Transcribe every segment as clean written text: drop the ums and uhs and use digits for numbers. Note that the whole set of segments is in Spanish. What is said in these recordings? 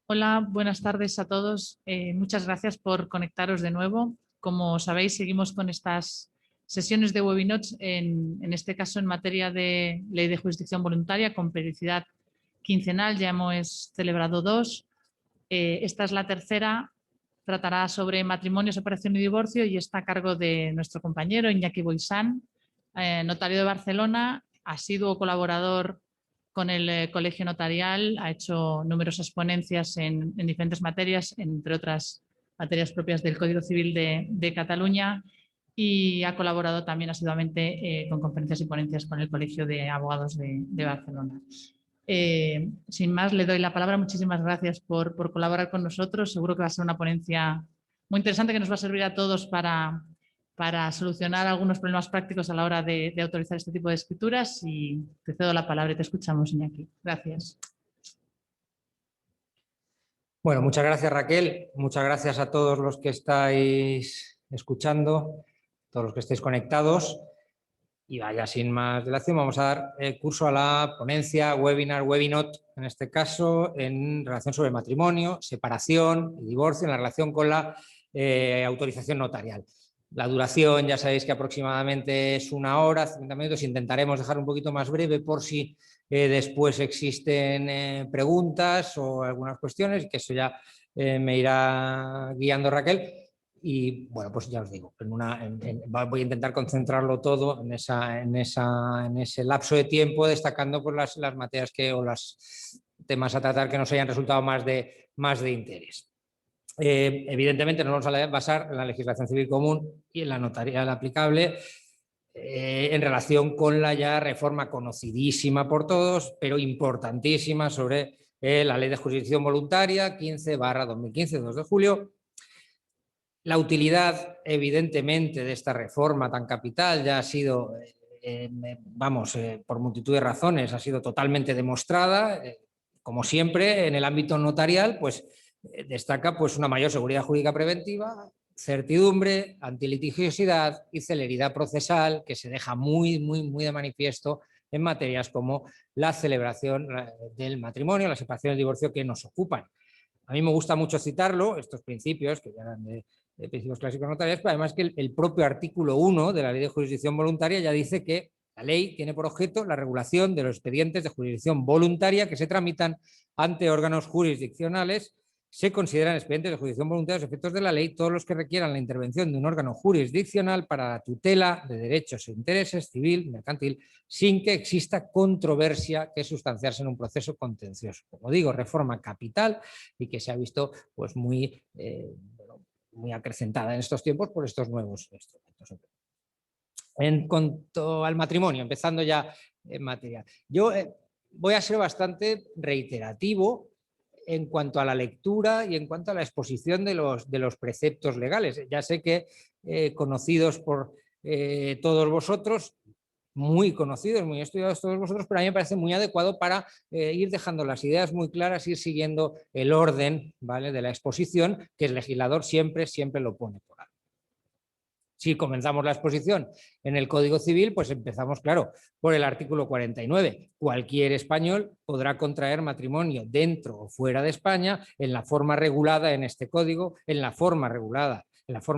Hola, buenas tardes a todos. Muchas gracias por conectaros de nuevo. Como sabéis, seguimos con estas sesiones de webinars, en este caso en materia de ley de jurisdicción voluntaria con periodicidad quincenal. Ya hemos celebrado dos. Esta es la tercera. Tratará sobre matrimonio, separación y divorcio y está a cargo de nuestro compañero Iñaki Boisán, notario de Barcelona, asiduo colaborador con el Colegio Notarial, ha hecho numerosas ponencias en diferentes materias, entre otras materias propias del Código Civil de Cataluña, y ha colaborado también asiduamente con conferencias y ponencias con el Colegio de Abogados de Barcelona. Sin más, le doy la palabra. Muchísimas gracias por colaborar con nosotros. Seguro que va a ser una ponencia muy interesante que nos va a servir a todos para solucionar algunos problemas prácticos a la hora de autorizar este tipo de escrituras. Y te cedo la palabra y te escuchamos, Iñaki. Gracias. Bueno, muchas gracias, Raquel. Muchas gracias a todos los que estáis escuchando, todos los que estáis conectados. Y vaya, sin más dilación, vamos a dar curso a la ponencia, webinar, webinot, en este caso, en relación sobre matrimonio, separación y divorcio en la relación con la autorización notarial. La duración, ya sabéis que aproximadamente es 1 hora, 50 minutos. Intentaremos dejar un poquito más breve por si después existen preguntas o algunas cuestiones, que eso ya me irá guiando Raquel. Y bueno, pues ya os digo, voy a intentar concentrarlo todo en ese lapso de tiempo, destacando pues, las materias o los temas a tratar que nos hayan resultado más de interés. Evidentemente nos vamos a basar en la legislación civil común y en la notarial aplicable en relación con la ya reforma conocidísima por todos, pero importantísima, sobre la Ley de Jurisdicción Voluntaria 15/2015, 2 de julio. La utilidad, evidentemente, de esta reforma tan capital ya ha sido, por multitud de razones, ha sido totalmente demostrada. Como siempre, en el ámbito notarial, pues destaca pues, una mayor seguridad jurídica preventiva, certidumbre, antilitigiosidad y celeridad procesal, que se deja muy de manifiesto en materias como la celebración del matrimonio, la separación y el divorcio que nos ocupan. A mí me gusta mucho citarlo, estos principios, que ya eran de principios clásicos notariales, pero además que el propio artículo 1 de la Ley de Jurisdicción Voluntaria ya dice que la ley tiene por objeto la regulación de los expedientes de jurisdicción voluntaria que se tramitan ante órganos jurisdiccionales. Se consideran expedientes de jurisdicción voluntaria a los efectos de la ley todos los que requieran la intervención de un órgano jurisdiccional para la tutela de derechos e intereses civil, mercantil, sin que exista controversia que sustanciarse en un proceso contencioso. Como digo, reforma capital y que se ha visto pues, muy acrecentada en estos tiempos por estos nuevos instrumentos. En cuanto al matrimonio, empezando ya en materia, yo voy a ser bastante reiterativo en cuanto a la lectura y en cuanto a la exposición de los preceptos legales. Ya sé que conocidos por todos vosotros, muy conocidos, muy estudiados todos vosotros, pero a mí me parece muy adecuado para ir dejando las ideas muy claras, ir siguiendo el orden, ¿vale?, de la exposición, que el legislador siempre lo pone por algo. Si comenzamos la exposición en el Código Civil, pues empezamos, claro, por el artículo 49. Cualquier español podrá contraer matrimonio dentro o fuera de España en la forma regulada en este código, en la forma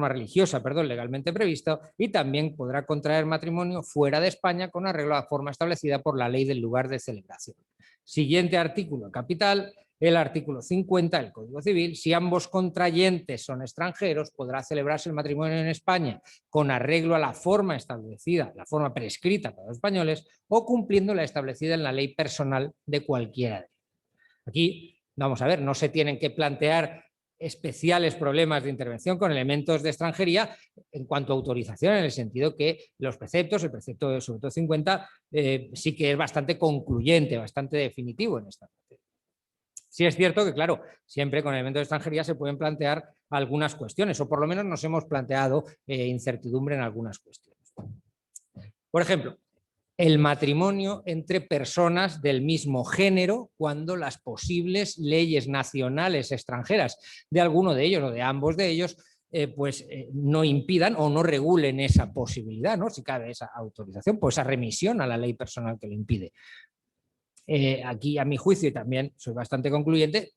religiosa, legalmente prevista, y también podrá contraer matrimonio fuera de España con arreglo a la forma establecida por la ley del lugar de celebración. Siguiente artículo capital, el artículo 50 del Código Civil. Si ambos contrayentes son extranjeros, podrá celebrarse el matrimonio en España con arreglo a la forma establecida, la forma prescrita para los españoles, o cumpliendo la establecida en la ley personal de cualquiera de ellos. Aquí, vamos a ver, no se tienen que plantear especiales problemas de intervención con elementos de extranjería en cuanto a autorización, en el sentido que los preceptos, el precepto sobre todo 50, sí que es bastante concluyente, bastante definitivo en esta materia. Sí es cierto que, claro, siempre con elementos de extranjería se pueden plantear algunas cuestiones, o por lo menos nos hemos planteado incertidumbre en algunas cuestiones. Por ejemplo, el matrimonio entre personas del mismo género cuando las posibles leyes nacionales extranjeras de alguno de ellos o de ambos de ellos no impidan o no regulen esa posibilidad, ¿no? Si cabe esa autorización, pues esa remisión a la ley personal que lo impide. Aquí, a mi juicio, y también soy bastante concluyente,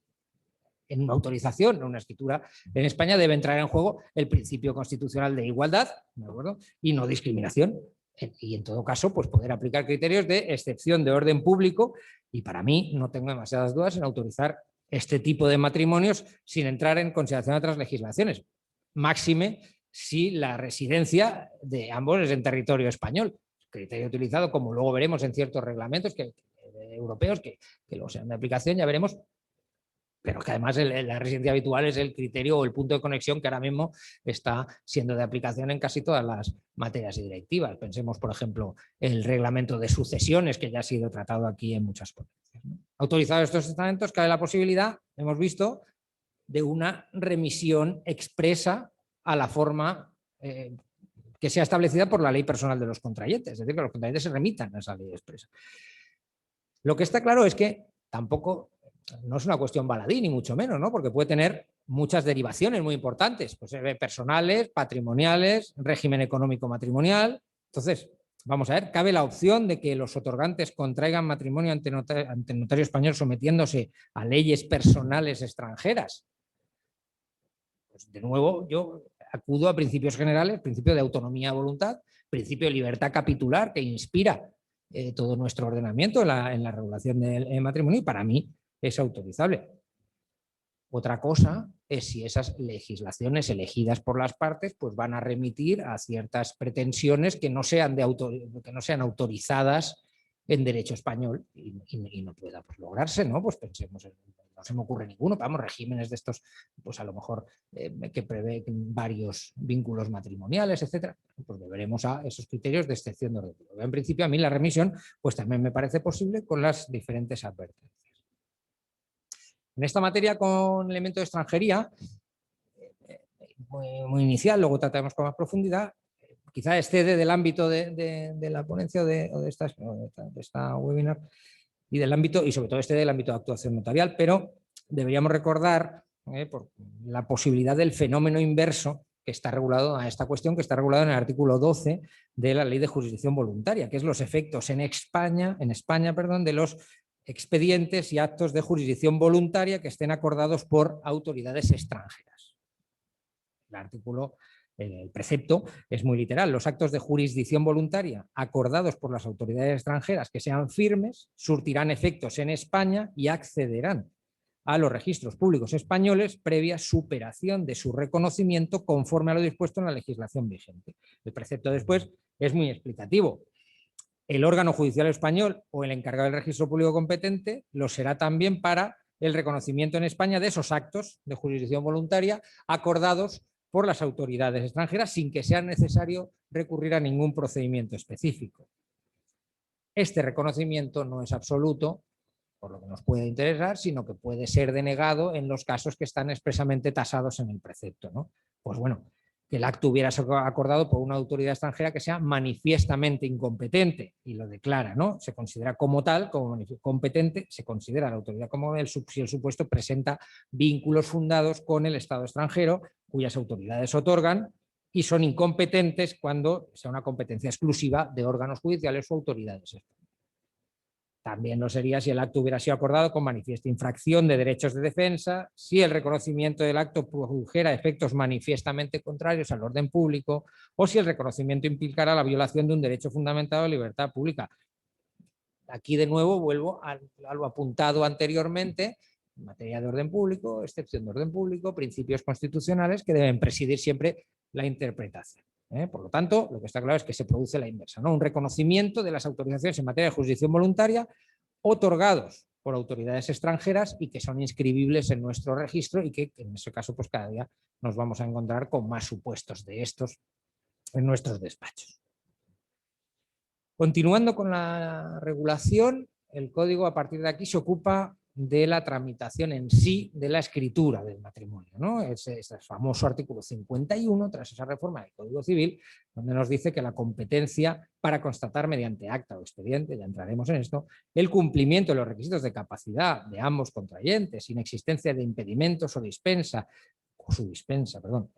en una autorización, en una escritura en España, debe entrar en juego el principio constitucional de igualdad, ¿de acuerdo?, y no discriminación. Y en todo caso, pues poder aplicar criterios de excepción de orden público, y para mí no tengo demasiadas dudas en autorizar este tipo de matrimonios sin entrar en consideración de otras legislaciones. Máxime si la residencia de ambos es en territorio español, criterio utilizado, como luego veremos en ciertos reglamentos europeos que lo sean de aplicación, ya veremos, pero que además la residencia habitual es el criterio o el punto de conexión que ahora mismo está siendo de aplicación en casi todas las materias y directivas. Pensemos, por ejemplo, el reglamento de sucesiones, que ya ha sido tratado aquí en muchas ponencias, ¿no? Autorizados estos testamentos, cabe la posibilidad, hemos visto, de una remisión expresa a la forma que sea establecida por la ley personal de los contrayentes, es decir, que los contrayentes se remitan a esa ley expresa. Lo que está claro es que tampoco no es una cuestión baladí, ni mucho menos, ¿no?, porque puede tener muchas derivaciones muy importantes, pues, personales, patrimoniales, régimen económico matrimonial. Entonces, vamos a ver, cabe la opción de que los otorgantes contraigan matrimonio ante notario español sometiéndose a leyes personales extranjeras. Pues, de nuevo, yo acudo a principios generales, principio de autonomía, voluntad, principio de libertad capitular que inspira todo nuestro ordenamiento en la regulación del matrimonio, y para mí es autorizable. Otra cosa es si esas legislaciones elegidas por las partes pues van a remitir a ciertas pretensiones que no sean autorizadas en derecho español y no pueda pues lograrse, ¿no? Pues pensemos, no se me ocurre ninguno, pero vamos, regímenes de estos, pues a lo mejor que prevén varios vínculos matrimoniales, etcétera, pues deberemos a esos criterios de excepción de orden público. En principio, a mí la remisión pues también me parece posible con las diferentes advertencias. En esta materia, con elemento de extranjería, muy inicial, luego trataremos con más profundidad, quizá excede del ámbito de la ponencia o de esta webinar y del ámbito, y sobre todo excede del ámbito de actuación notarial, pero deberíamos recordar por la posibilidad del fenómeno inverso que está regulado a esta cuestión, que está regulado en el artículo 12 de la Ley de Jurisdicción Voluntaria, que es los efectos en España, de los expedientes y actos de jurisdicción voluntaria que estén acordados por autoridades extranjeras. El precepto es muy literal. Los actos de jurisdicción voluntaria acordados por las autoridades extranjeras que sean firmes surtirán efectos en España y accederán a los registros públicos españoles previa superación de su reconocimiento conforme a lo dispuesto en la legislación vigente. El precepto después es muy explicativo. El órgano judicial español o el encargado del registro público competente lo será también para el reconocimiento en España de esos actos de jurisdicción voluntaria acordados por las autoridades extranjeras sin que sea necesario recurrir a ningún procedimiento específico. Este reconocimiento no es absoluto, por lo que nos puede interesar, sino que puede ser denegado en los casos que están expresamente tasados en el precepto, ¿no? Pues bueno, que el acto hubiera sido acordado por una autoridad extranjera que sea manifiestamente incompetente y lo declara, ¿no? Se considera como tal, como competente, se considera la autoridad como si el supuesto presenta vínculos fundados con el Estado extranjero cuyas autoridades otorgan, y son incompetentes cuando sea una competencia exclusiva de órganos judiciales o autoridades extranjeras. También lo sería si el acto hubiera sido acordado con manifiesta infracción de derechos de defensa, si el reconocimiento del acto produjera efectos manifiestamente contrarios al orden público o si el reconocimiento implicara la violación de un derecho fundamentado de libertad pública. Aquí de nuevo vuelvo a lo apuntado anteriormente, en materia de orden público, excepción de orden público, principios constitucionales que deben presidir siempre la interpretación. Por lo tanto, lo que está claro es que se produce la inversa, ¿no? Un reconocimiento de las autorizaciones en materia de jurisdicción voluntaria otorgados por autoridades extranjeras y que son inscribibles en nuestro registro y que en ese caso pues cada día nos vamos a encontrar con más supuestos de estos en nuestros despachos. Continuando con la regulación, el código a partir de aquí se ocupa de la tramitación en sí de la escritura del matrimonio, ¿no? Ese famoso artículo 51, tras esa reforma del Código Civil, donde nos dice que la competencia para constatar mediante acta o expediente, ya entraremos en esto, el cumplimiento de los requisitos de capacidad de ambos contrayentes, sin existencia de impedimentos o dispensa, o su dispensa, perdón,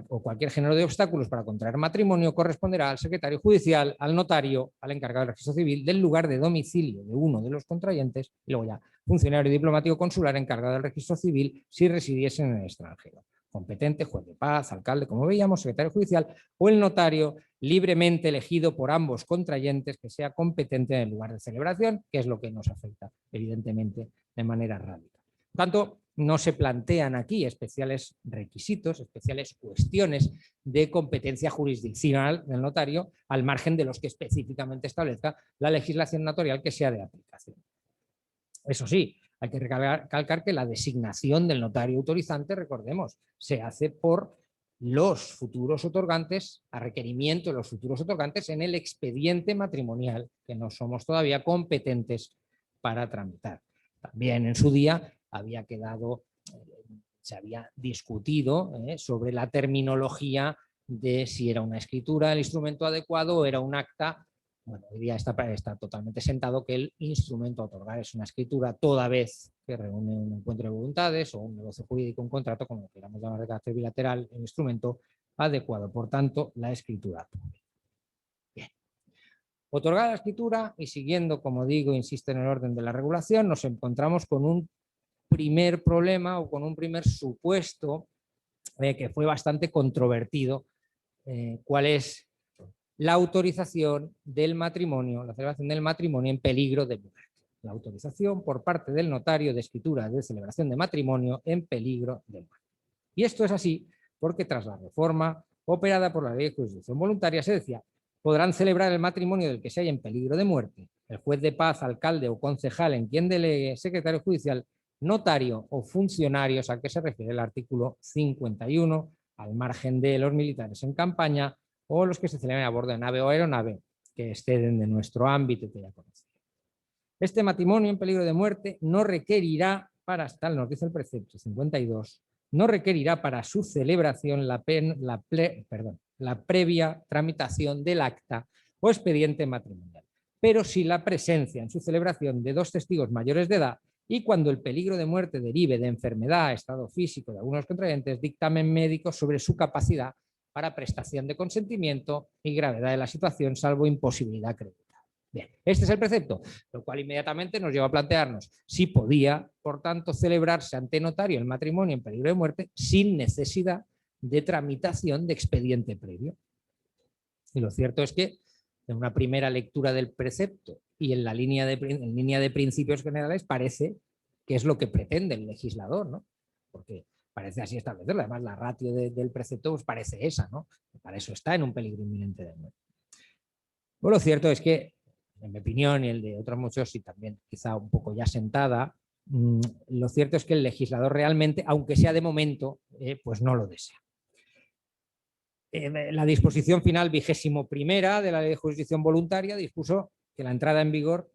o cualquier género de obstáculos para contraer matrimonio corresponderá al secretario judicial, al notario, al encargado del registro civil del lugar de domicilio de uno de los contrayentes y luego ya funcionario diplomático consular encargado del registro civil si residiesen en el extranjero. Competente, juez de paz, alcalde, como veíamos, secretario judicial o el notario libremente elegido por ambos contrayentes que sea competente en el lugar de celebración, que es lo que nos afecta, evidentemente, de manera radical. Por tanto, no se plantean aquí especiales requisitos, especiales cuestiones de competencia jurisdiccional del notario, al margen de los que específicamente establezca la legislación notarial que sea de aplicación. Eso sí, hay que recalcar que la designación del notario autorizante, recordemos, se hace por los futuros otorgantes, a requerimiento de los futuros otorgantes en el expediente matrimonial, que no somos todavía competentes para tramitar. También en su día había quedado, se había discutido sobre la terminología de si era una escritura el instrumento adecuado o era un acta. Bueno, hoy día está totalmente sentado que el instrumento a otorgar es una escritura toda vez que reúne un encuentro de voluntades o un negocio jurídico, un contrato, como lo queramos llamar de carácter bilateral, el instrumento adecuado. Por tanto, la escritura. Bien. Otorgada la escritura y siguiendo, como digo, insisto en el orden de la regulación, nos encontramos con un primer problema o con un primer supuesto que fue bastante controvertido. ¿Cuál es? La autorización del matrimonio, la celebración del matrimonio en peligro de muerte. La autorización por parte del notario de escritura de celebración de matrimonio en peligro de muerte. Y esto es así porque tras la reforma operada por la Ley de Jurisdicción Voluntaria se decía, podrán celebrar el matrimonio del que se haya en peligro de muerte, el juez de paz, alcalde o concejal en quien delegue, secretario judicial, notario o funcionarios al que se refiere el artículo 51, al margen de los militares en campaña, o los que se celebren a bordo de nave o aeronave que exceden de nuestro ámbito que ya conocemos. Este matrimonio en peligro de muerte no requerirá, tal nos dice el precepto 52, no requerirá para su celebración la previa tramitación del acta o expediente matrimonial, pero sí la presencia en su celebración de dos testigos mayores de edad y cuando el peligro de muerte derive de enfermedad, estado físico de algunos contrayentes, dictamen médico sobre su capacidad para prestación de consentimiento y gravedad de la situación, salvo imposibilidad acreditada. Bien, este es el precepto, lo cual inmediatamente nos lleva a plantearnos si podía, por tanto, celebrarse ante notario el matrimonio en peligro de muerte sin necesidad de tramitación de expediente previo. Y lo cierto es que en una primera lectura del precepto y en línea de principios generales parece que es lo que pretende el legislador, ¿no? Porque parece así establecerlo. Además, la ratio del precepto pues parece esa, ¿no? Para eso está en un peligro inminente de muerte. Bueno, lo cierto es que, en mi opinión y el de otros muchos, y también quizá un poco ya sentada, lo cierto es que el legislador realmente, aunque sea de momento, pues no lo desea. La disposición final 21ª de la Ley de Jurisdicción Voluntaria dispuso que la entrada en vigor,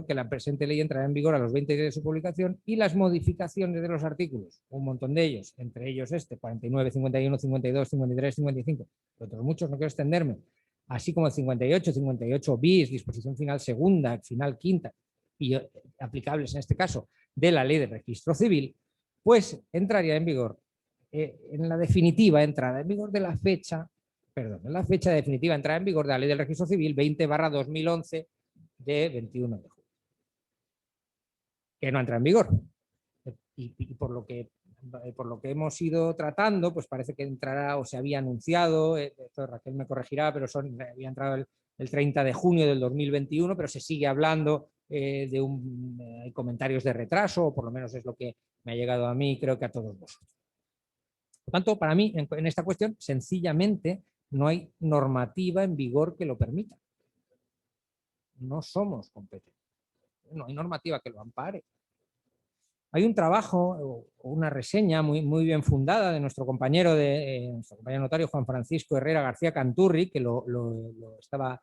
que la presente ley entrará en vigor a los 20 días de su publicación y las modificaciones de los artículos, un montón de ellos, entre ellos 49, 51, 52, 53, 55, otros muchos, no quiero extenderme, así como el 58, 58 bis, disposición final segunda, final quinta y aplicables en este caso de la Ley de Registro Civil, pues entraría en vigor en la definitiva entrada en vigor de la fecha, en la fecha de definitiva entrada en vigor de la Ley del Registro Civil 20/2011 de 21 de julio. Que no entra en vigor. Y por lo que hemos ido tratando, pues parece que entrará o se había anunciado, esto Raquel me corregirá, pero había entrado el 30 de junio del 2021, pero se sigue hablando hay comentarios de retraso, o por lo menos es lo que me ha llegado a mí y creo que a todos vosotros. Por tanto, para mí, en esta cuestión, sencillamente no hay normativa en vigor que lo permita. No somos competentes. No hay normativa que lo ampare. Hay un trabajo o una reseña muy bien fundada de nuestro compañero notario Juan Francisco Herrera García Canturri, que lo estaba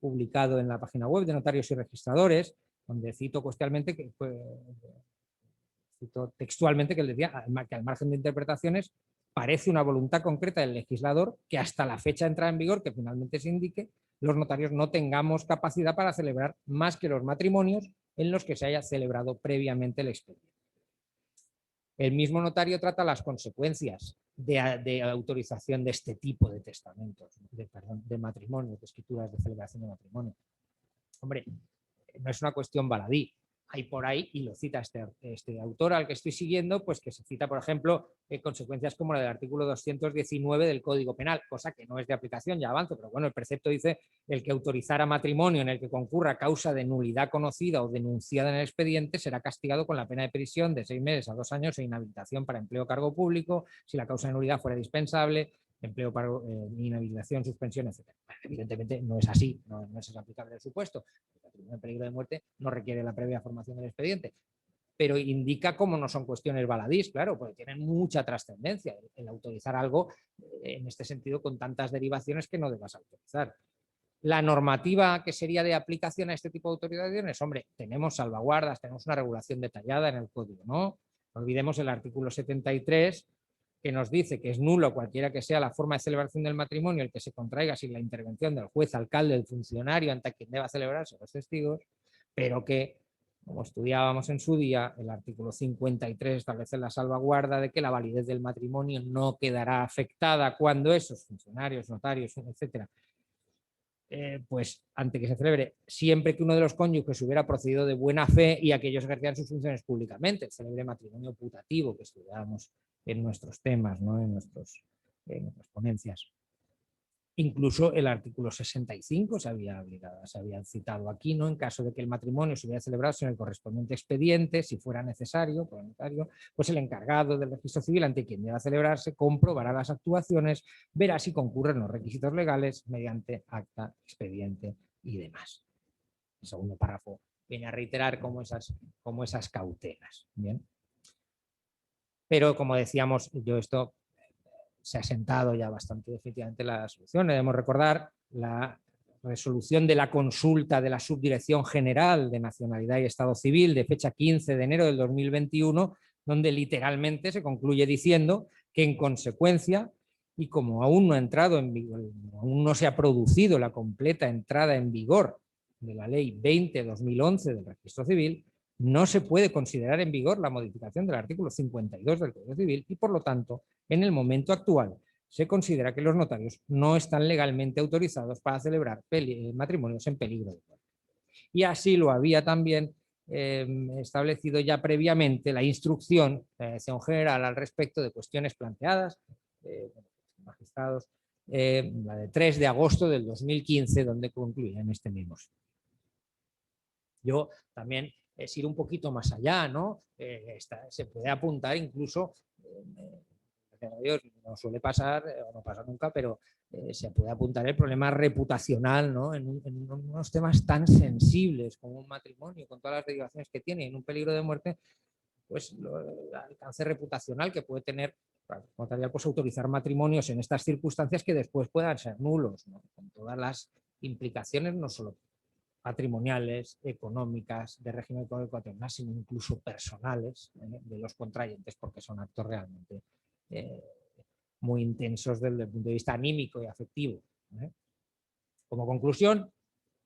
publicado en la página web de Notarios y Registradores, donde cito textualmente que él decía que al margen de interpretaciones parece una voluntad concreta del legislador que hasta la fecha de entrada en vigor que finalmente se indique, los notarios no tengamos capacidad para celebrar más que los matrimonios en los que se haya celebrado previamente el expediente. El mismo notario trata las consecuencias de autorización de este tipo de testamentos, de matrimonios, de escrituras de celebración de matrimonio. Hombre, no es una cuestión baladí. Hay por ahí, y lo cita este autor al que estoy siguiendo, pues que se cita, por ejemplo, consecuencias como la del artículo 219 del Código Penal, cosa que no es de aplicación, ya avanzo, pero bueno, el precepto dice: el que autorizara matrimonio en el que concurra causa de nulidad conocida o denunciada en el expediente será castigado con la pena de prisión de 6 meses a 2 años e inhabilitación para empleo o cargo público, si la causa de nulidad fuera dispensable, empleo, paro, inhabilitación, suspensión, etc. Evidentemente no es así, no es aplicable el supuesto. El peligro de muerte no requiere la previa formación del expediente, pero indica cómo no son cuestiones baladís, claro, porque tienen mucha trascendencia el autorizar algo en este sentido con tantas derivaciones que no debas autorizar. La normativa que sería de aplicación a este tipo de autorizaciones, hombre, tenemos salvaguardas, tenemos una regulación detallada en el código, ¿no? No olvidemos el artículo 73, que nos dice que es nulo cualquiera que sea la forma de celebración del matrimonio el que se contraiga sin la intervención del juez, alcalde, del funcionario ante quien deba celebrarse, los testigos, pero que, como estudiábamos en su día, el artículo 53 establece la salvaguarda de que la validez del matrimonio no quedará afectada cuando esos funcionarios, notarios, etcétera, pues ante que se celebre, siempre que uno de los cónyuges hubiera procedido de buena fe y aquellos ejercían sus funciones públicamente, el célebre matrimonio putativo que estudiábamos en nuestros temas, ¿no? en nuestras ponencias. Incluso el artículo 65 se había citado aquí, ¿no? En caso de que el matrimonio se hubiera celebrado en el correspondiente expediente, si fuera necesario, por el notario, pues el encargado del registro civil ante quien deba celebrarse comprobará las actuaciones, verá si concurren los requisitos legales mediante acta, expediente y demás. El segundo párrafo viene a reiterar como esas cautelas. ¿Bien? Pero como decíamos, esto se ha sentado ya bastante definitivamente la solución. Debemos recordar la resolución de la consulta de la Subdirección General de Nacionalidad y Estado Civil de fecha 15 de enero del 2021, donde literalmente se concluye diciendo que en consecuencia, y como aún no ha entrado en vigor, aún no se ha producido la completa entrada en vigor de la Ley 20/2011 del Registro Civil, no se puede considerar en vigor la modificación del artículo 52 del Código Civil y, por lo tanto, en el momento actual se considera que los notarios no están legalmente autorizados para celebrar matrimonios en peligro de muerte. Y así lo había también establecido ya previamente la instrucción general al respecto de cuestiones planteadas, magistrados, la de 3 de agosto del 2015, donde concluía en este mismo. Yo también es ir un poquito más allá, ¿no? Se puede apuntar incluso, gracias a Dios, no suele pasar, o no pasa nunca, pero se puede apuntar el problema reputacional, ¿no? En unos temas tan sensibles como un matrimonio, con todas las derivaciones que tiene, en un peligro de muerte, pues el alcance reputacional que puede tener, pues autorizar matrimonios en estas circunstancias que después puedan ser nulos, ¿no? Con todas las implicaciones, no solo patrimoniales, económicas, de régimen económico, sino incluso personales de los contrayentes, porque son actos realmente muy intensos desde el punto de vista anímico y afectivo. Como conclusión,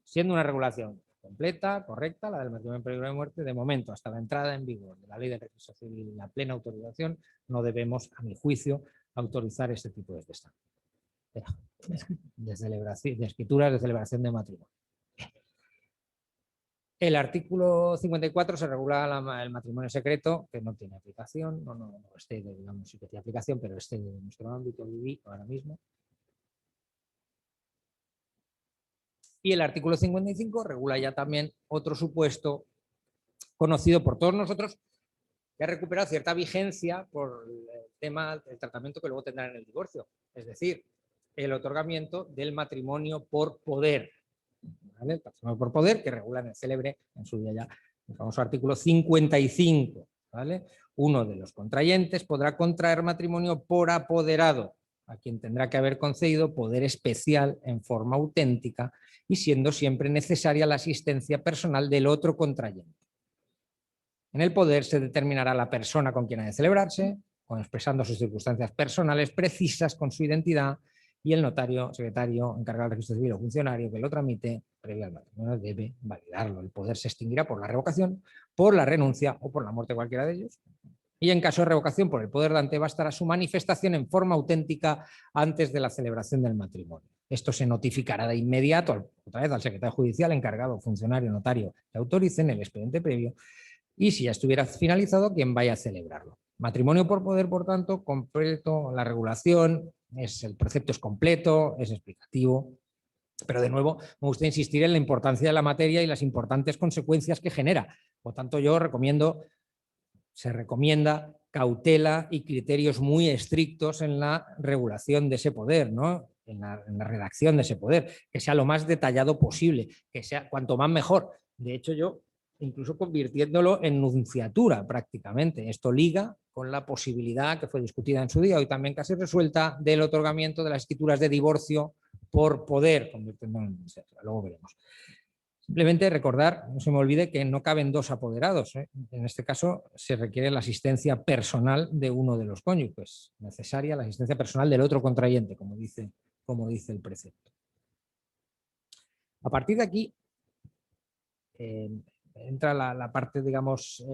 siendo una regulación completa, correcta, la del matrimonio en peligro de muerte, de momento, hasta la entrada en vigor de la Ley de Registro Civil y la plena autorización, no debemos, a mi juicio, autorizar este tipo de testamentos, de escrituras de celebración de matrimonio. El artículo 54 se regula el matrimonio secreto, que no tiene aplicación, no digamos, sí que tiene aplicación, pero de nuestro ámbito viví ahora mismo. Y el artículo 55 regula ya también otro supuesto conocido por todos nosotros, que ha recuperado cierta vigencia por el tema del tratamiento que luego tendrá en el divorcio, es decir, el otorgamiento del matrimonio por poder. ¿Vale? El matrimonio por poder, que regula en el célebre, en su día ya, el famoso artículo 55. ¿Vale? Uno de los contrayentes podrá contraer matrimonio por apoderado, a quien tendrá que haber concedido poder especial en forma auténtica y siendo siempre necesaria la asistencia personal del otro contrayente. En el poder se determinará la persona con quien ha de celebrarse, expresando sus circunstancias personales precisas con su identidad, y el notario, secretario, encargado del registro civil o funcionario que lo tramite previo al matrimonio debe validarlo. El poder se extinguirá por la revocación, por la renuncia o por la muerte de cualquiera de ellos. y en caso de revocación por el poder dante bastará su manifestación en forma auténtica antes de la celebración del matrimonio. Esto se notificará de inmediato, otra vez al secretario judicial, encargado, funcionario, notario, que autoricen el expediente previo, y si ya estuviera finalizado, quien vaya a celebrarlo. Matrimonio por poder, por tanto, completo, la regulación, el precepto es completo, es explicativo, pero de nuevo me gusta insistir en la importancia de la materia y las importantes consecuencias que genera. Por tanto, yo se recomienda cautela y criterios muy estrictos en la regulación de ese poder, ¿no? en la redacción de ese poder, que sea lo más detallado posible, que sea cuanto más mejor. De hecho, yo incluso convirtiéndolo en nunciatura prácticamente. Esto liga con la posibilidad que fue discutida en su día, hoy también casi resuelta, del otorgamiento de las escrituras de divorcio por poder, convirtiéndolo en nunciatura. Luego veremos. Simplemente recordar, no se me olvide, que no caben dos apoderados. En este caso se requiere la asistencia personal de uno de los cónyuges, necesaria la asistencia personal del otro contrayente, como dice el precepto. A partir de aquí entra la parte, digamos,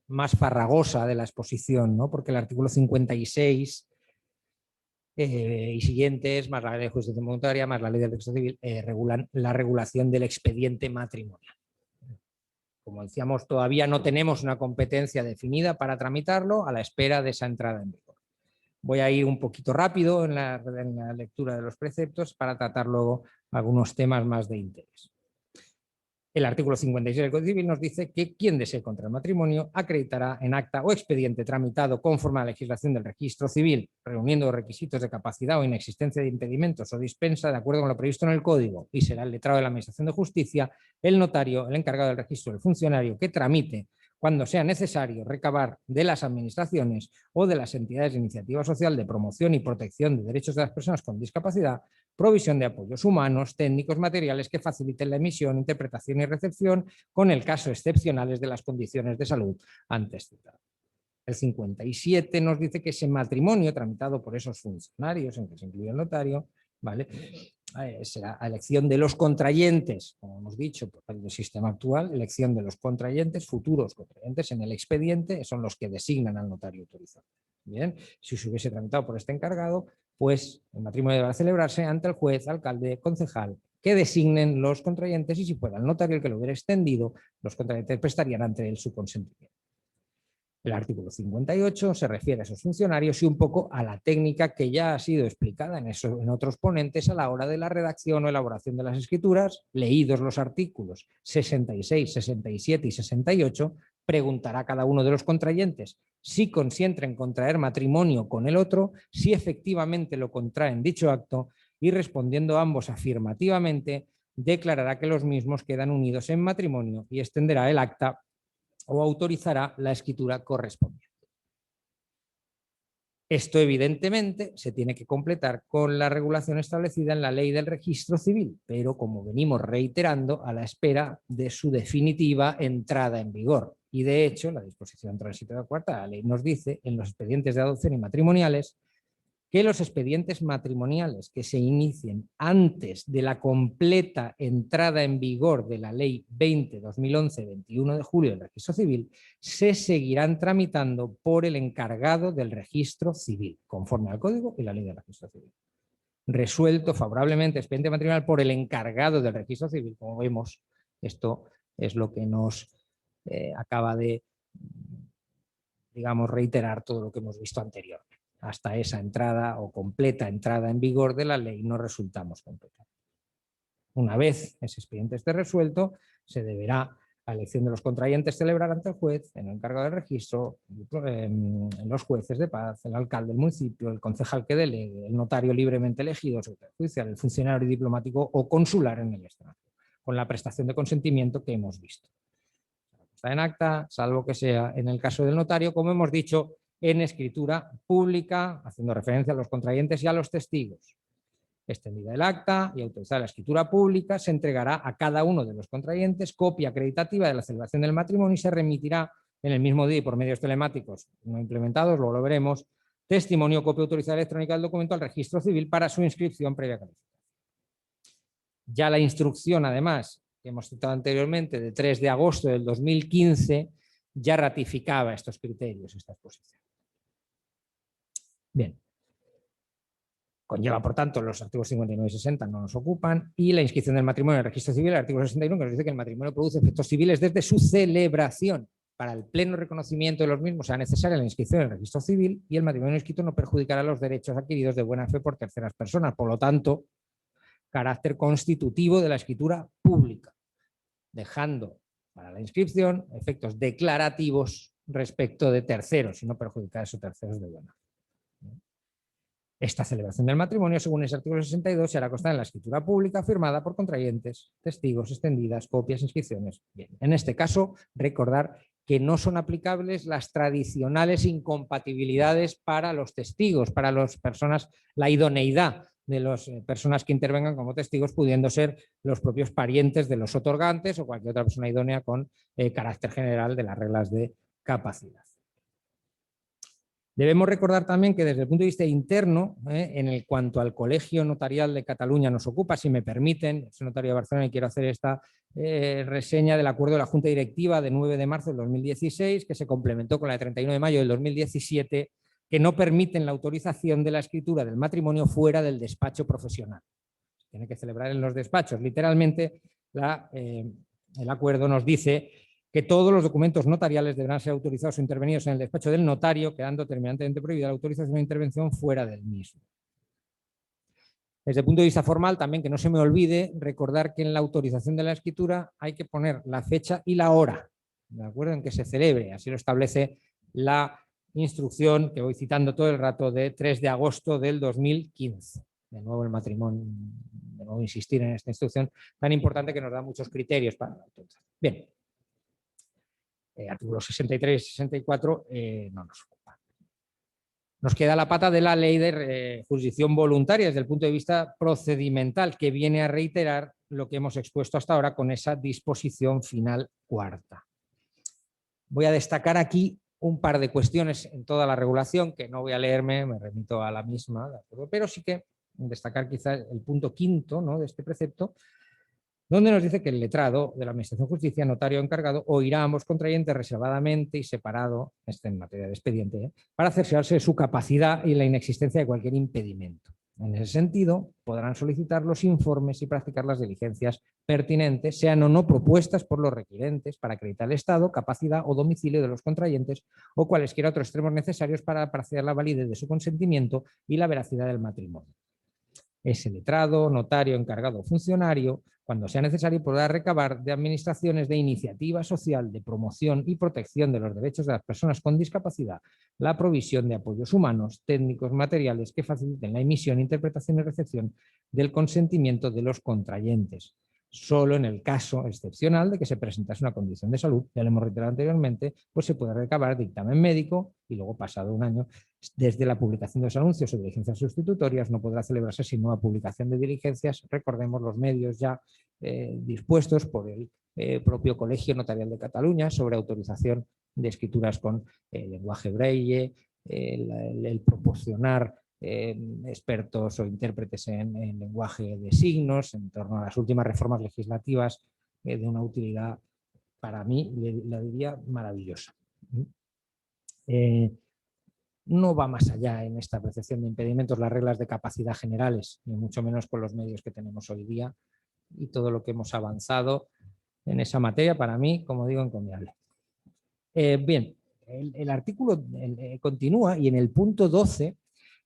más farragosa de la exposición, ¿no? Porque el artículo 56 y siguientes, más la ley de jurisdicción voluntaria, más la ley del registro civil, regulan la regulación del expediente matrimonial. Como decíamos, todavía no tenemos una competencia definida para tramitarlo a la espera de esa entrada en vigor. Voy a ir un poquito rápido en la lectura de los preceptos para tratar luego algunos temas más de interés. El artículo 56 del Código Civil nos dice que quien desee contra el matrimonio acreditará en acta o expediente tramitado conforme a la legislación del registro civil, reuniendo requisitos de capacidad o inexistencia de impedimentos o dispensa de acuerdo con lo previsto en el Código, y será el letrado de la Administración de Justicia, el notario, el encargado del registro, el funcionario que tramite cuando sea necesario recabar de las administraciones o de las entidades de iniciativa social de promoción y protección de derechos de las personas con discapacidad, provisión de apoyos humanos, técnicos, materiales que faciliten la emisión, interpretación y recepción con el caso excepcionales de las condiciones de salud antes citadas. El 57 nos dice que ese matrimonio tramitado por esos funcionarios, en que se incluye el notario, ¿vale? Será a elección de los contrayentes, como hemos dicho, por el sistema actual, elección de los contrayentes, futuros contrayentes en el expediente, son los que designan al notario autorizado. Bien, si se hubiese tramitado por este encargado, pues el matrimonio deberá celebrarse ante el juez, alcalde, concejal, que designen los contrayentes, y si fuera el notario el que lo hubiera extendido, los contrayentes prestarían ante él su consentimiento. El artículo 58 se refiere a esos funcionarios y un poco a la técnica que ya ha sido explicada en otros ponentes a la hora de la redacción o elaboración de las escrituras. Leídos los artículos 66, 67 y 68, preguntará a cada uno de los contrayentes si consienten en contraer matrimonio con el otro, si efectivamente lo contraen dicho acto, y respondiendo ambos afirmativamente, declarará que los mismos quedan unidos en matrimonio y extenderá el acta o autorizará la escritura correspondiente. Esto evidentemente se tiene que completar con la regulación establecida en la ley del registro civil, pero como venimos reiterando, a la espera de su definitiva entrada en vigor. Y de hecho, la disposición transitoria cuarta de la ley nos dice en los expedientes de adopción y matrimoniales que los expedientes matrimoniales que se inicien antes de la completa entrada en vigor de la Ley 20/2011, 21 de julio del Registro Civil, se seguirán tramitando por el encargado del Registro Civil, conforme al Código y la Ley del Registro Civil. Resuelto favorablemente expediente matrimonial por el encargado del Registro Civil, como vemos, esto es lo que nos acaba de, digamos, reiterar todo lo que hemos visto anteriormente. Hasta esa entrada o completa entrada en vigor de la ley no resultamos completos. Una vez ese expediente esté resuelto, se deberá a elección de los contrayentes celebrar ante el juez, en el encargado del registro, en los jueces de paz, el alcalde del municipio, el concejal que delegue, el notario libremente elegido, el secretario judicial, el funcionario diplomático o consular en el extranjero, con la prestación de consentimiento que hemos visto. Está en acta, salvo que sea en el caso del notario, como hemos dicho, en escritura pública, haciendo referencia a los contrayentes y a los testigos. Extendida el acta y autorizada la escritura pública, se entregará a cada uno de los contrayentes copia acreditativa de la celebración del matrimonio y se remitirá en el mismo día y por medios telemáticos no implementados, luego lo veremos, testimonio, copia autorizada electrónica del documento al registro civil para su inscripción previa calificación. Ya la instrucción, además, que hemos citado anteriormente, de 3 de agosto del 2015, ya ratificaba estos criterios, esta exposición. Bien. Conlleva, por tanto, los artículos 59 y 60 no nos ocupan, y la inscripción del matrimonio en el registro civil, el artículo 61, que nos dice que el matrimonio produce efectos civiles desde su celebración. Para el pleno reconocimiento de los mismos será necesaria la inscripción en el registro civil y el matrimonio inscrito no perjudicará los derechos adquiridos de buena fe por terceras personas. Por lo tanto, carácter constitutivo de la escritura pública, dejando para la inscripción efectos declarativos respecto de terceros y no perjudicar a esos terceros de buena fe. Esta celebración del matrimonio, según ese artículo 62, se hará constar en la escritura pública firmada por contrayentes, testigos, extendidas, copias, inscripciones. Bien, en este caso, recordar que no son aplicables las tradicionales incompatibilidades para los testigos, para las personas, la idoneidad de las personas que intervengan como testigos, pudiendo ser los propios parientes de los otorgantes o cualquier otra persona idónea con carácter general de las reglas de capacidad. Debemos recordar también que desde el punto de vista interno, en cuanto al Colegio Notarial de Cataluña nos ocupa, si me permiten, soy notario de Barcelona y quiero hacer esta reseña del acuerdo de la Junta Directiva de 9 de marzo del 2016, que se complementó con la de 31 de mayo del 2017, que no permiten la autorización de la escritura del matrimonio fuera del despacho profesional. Se tiene que celebrar en los despachos. Literalmente, el acuerdo nos dice que todos los documentos notariales deberán ser autorizados o intervenidos en el despacho del notario, quedando terminantemente prohibida la autorización o intervención fuera del mismo. Desde el punto de vista formal, también que no se me olvide recordar que en la autorización de la escritura hay que poner la fecha y la hora, ¿de acuerdo?, en que se celebre. Así lo establece la instrucción que voy citando todo el rato de 3 de agosto del 2015. De nuevo el matrimonio, de nuevo insistir en esta instrucción tan importante que nos da muchos criterios para la autorización. Bien. Artículos 63 y 64 no nos ocupan. Nos queda la pata de la ley de jurisdicción voluntaria desde el punto de vista procedimental, que viene a reiterar lo que hemos expuesto hasta ahora con esa disposición final cuarta. Voy a destacar aquí un par de cuestiones en toda la regulación, que no voy a leerme, me remito a la misma, ¿de acuerdo? Pero sí que destacar quizás el punto quinto, ¿no?, de este precepto, donde nos dice que el letrado de la Administración de Justicia, notario encargado, oirá a ambos contrayentes reservadamente y separado, en materia de expediente, para cerciorarse de su capacidad y la inexistencia de cualquier impedimento. En ese sentido, podrán solicitar los informes y practicar las diligencias pertinentes, sean o no propuestas por los requirentes, para acreditar el estado, capacidad o domicilio de los contrayentes o cualesquiera otros extremos necesarios para apreciar la validez de su consentimiento y la veracidad del matrimonio. Ese letrado, notario, encargado o funcionario, cuando sea necesario, podrá recabar de administraciones de iniciativa social, de promoción y protección de los derechos de las personas con discapacidad, la provisión de apoyos humanos, técnicos, materiales que faciliten la emisión, interpretación y recepción del consentimiento de los contrayentes. Solo en el caso excepcional de que se presentase una condición de salud, ya lo hemos reiterado anteriormente, pues se puede recabar dictamen médico y luego, pasado un año, desde la publicación de los anuncios o diligencias sustitutorias, no podrá celebrarse sin nueva publicación de diligencias. Recordemos los medios ya dispuestos por el propio Colegio Notarial de Cataluña sobre autorización de escrituras con lenguaje braille, el proporcionar expertos o intérpretes en lenguaje de signos, en torno a las últimas reformas legislativas de una utilidad, para mí, la diría maravillosa. No va más allá en esta apreciación de impedimentos las reglas de capacidad generales, ni mucho menos con los medios que tenemos hoy día, y todo lo que hemos avanzado en esa materia, para mí, como digo, encomiable. Bien, el artículo continúa y en el punto 12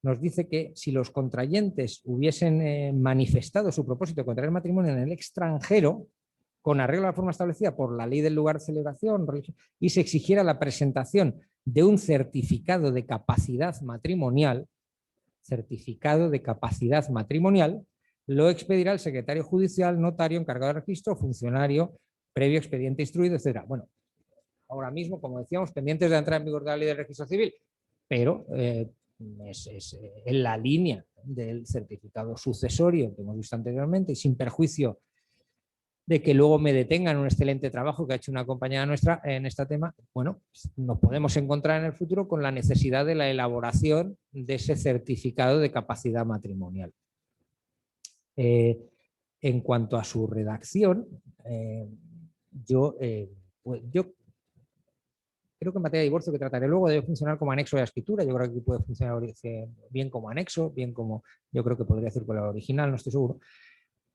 nos dice que si los contrayentes hubiesen manifestado su propósito de contraer el matrimonio en el extranjero, con arreglo a la forma establecida por la ley del lugar de celebración, y se exigiera la presentación de un certificado de capacidad matrimonial, lo expedirá el secretario judicial, notario, encargado de registro, funcionario, previo expediente instruido, etc. Bueno, ahora mismo, como decíamos, pendientes de la entrada en vigor de la ley del registro civil, pero es en la línea del certificado sucesorio que hemos visto anteriormente y sin perjuicio de que luego me detengan un excelente trabajo que ha hecho una compañera nuestra en este tema. Bueno, nos podemos encontrar en el futuro con la necesidad de la elaboración de ese certificado de capacidad matrimonial. En cuanto a su redacción, yo creo que en materia de divorcio, que trataré luego, debe funcionar como anexo de la escritura. Yo creo que aquí puede funcionar bien como anexo, bien como yo creo que podría circular original, no estoy seguro.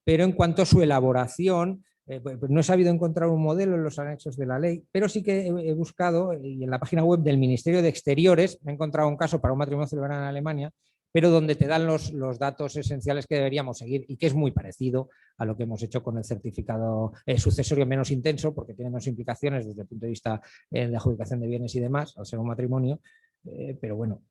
Pero en cuanto a su elaboración, no he sabido encontrar un modelo en los anexos de la ley, pero sí que he buscado, y en la página web del Ministerio de Exteriores me he encontrado un caso para un matrimonio celebrado en Alemania, pero donde te dan los datos esenciales que deberíamos seguir y que es muy parecido a lo que hemos hecho con el certificado sucesorio menos intenso, porque tiene menos implicaciones desde el punto de vista de adjudicación de bienes y demás, al ser un matrimonio, pero bueno,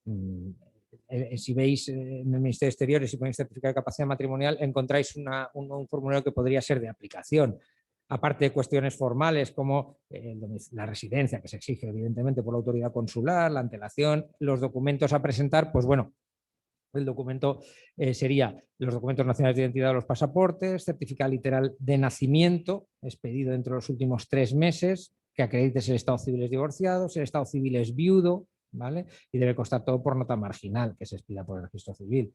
si veis en el Ministerio de Exteriores y ponéis certificado de capacidad matrimonial, encontráis un formulario que podría ser de aplicación. Aparte de cuestiones formales como la residencia, que se exige evidentemente por la autoridad consular, la antelación, los documentos a presentar, pues bueno, el documento sería los documentos nacionales de identidad de los pasaportes, certificado literal de nacimiento, expedido dentro de los últimos 3 meses, que acredite si el estado civil es divorciado, si el estado civil es viudo, ¿vale? Y debe constar todo por nota marginal que se expida por el registro civil.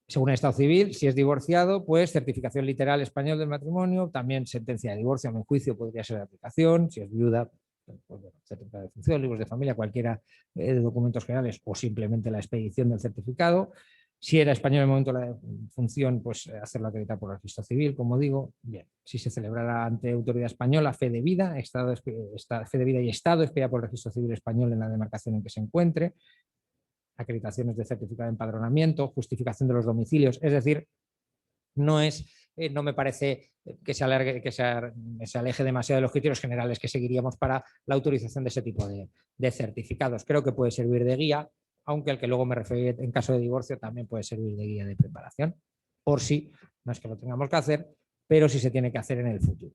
Según el estado civil, si es divorciado, pues certificación literal español del matrimonio, también sentencia de divorcio en juicio podría ser de aplicación, si es viuda, pues bueno, certificado de función, libros de familia, cualquiera de documentos generales o simplemente la expedición del certificado. Si era español en el momento de la función, pues hacerlo acreditar por el registro civil, como digo. Bien, si se celebrara ante autoridad española, fe de vida, fe de vida y estado expedida por el registro civil español en la demarcación en que se encuentre, acreditaciones de certificado de empadronamiento, justificación de los domicilios, es decir, no me parece que se aleje demasiado de los criterios generales que seguiríamos para la autorización de ese tipo de certificados. Creo que puede servir de guía, aunque el que luego me referiré en caso de divorcio también puede servir de guía de preparación, por si no es que lo tengamos que hacer, pero si se tiene que hacer en el futuro.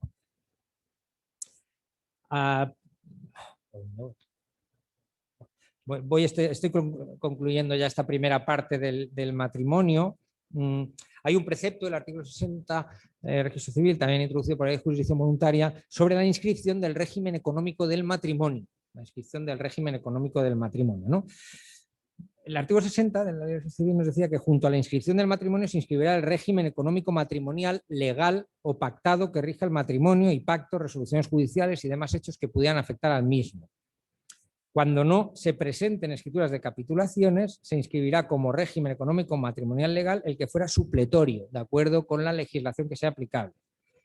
Estoy concluyendo ya esta primera parte del matrimonio. Hay un precepto, el artículo 60 del registro civil, también introducido por la ley de jurisdicción voluntaria, sobre la inscripción del régimen económico del matrimonio. La inscripción del régimen económico del matrimonio, ¿no? El artículo 60 de la ley de registro civil nos decía que junto a la inscripción del matrimonio se inscribirá el régimen económico matrimonial legal o pactado que rija el matrimonio y pactos, resoluciones judiciales y demás hechos que pudieran afectar al mismo. Cuando no se presenten escrituras de capitulaciones, se inscribirá como régimen económico matrimonial legal el que fuera supletorio, de acuerdo con la legislación que sea aplicable.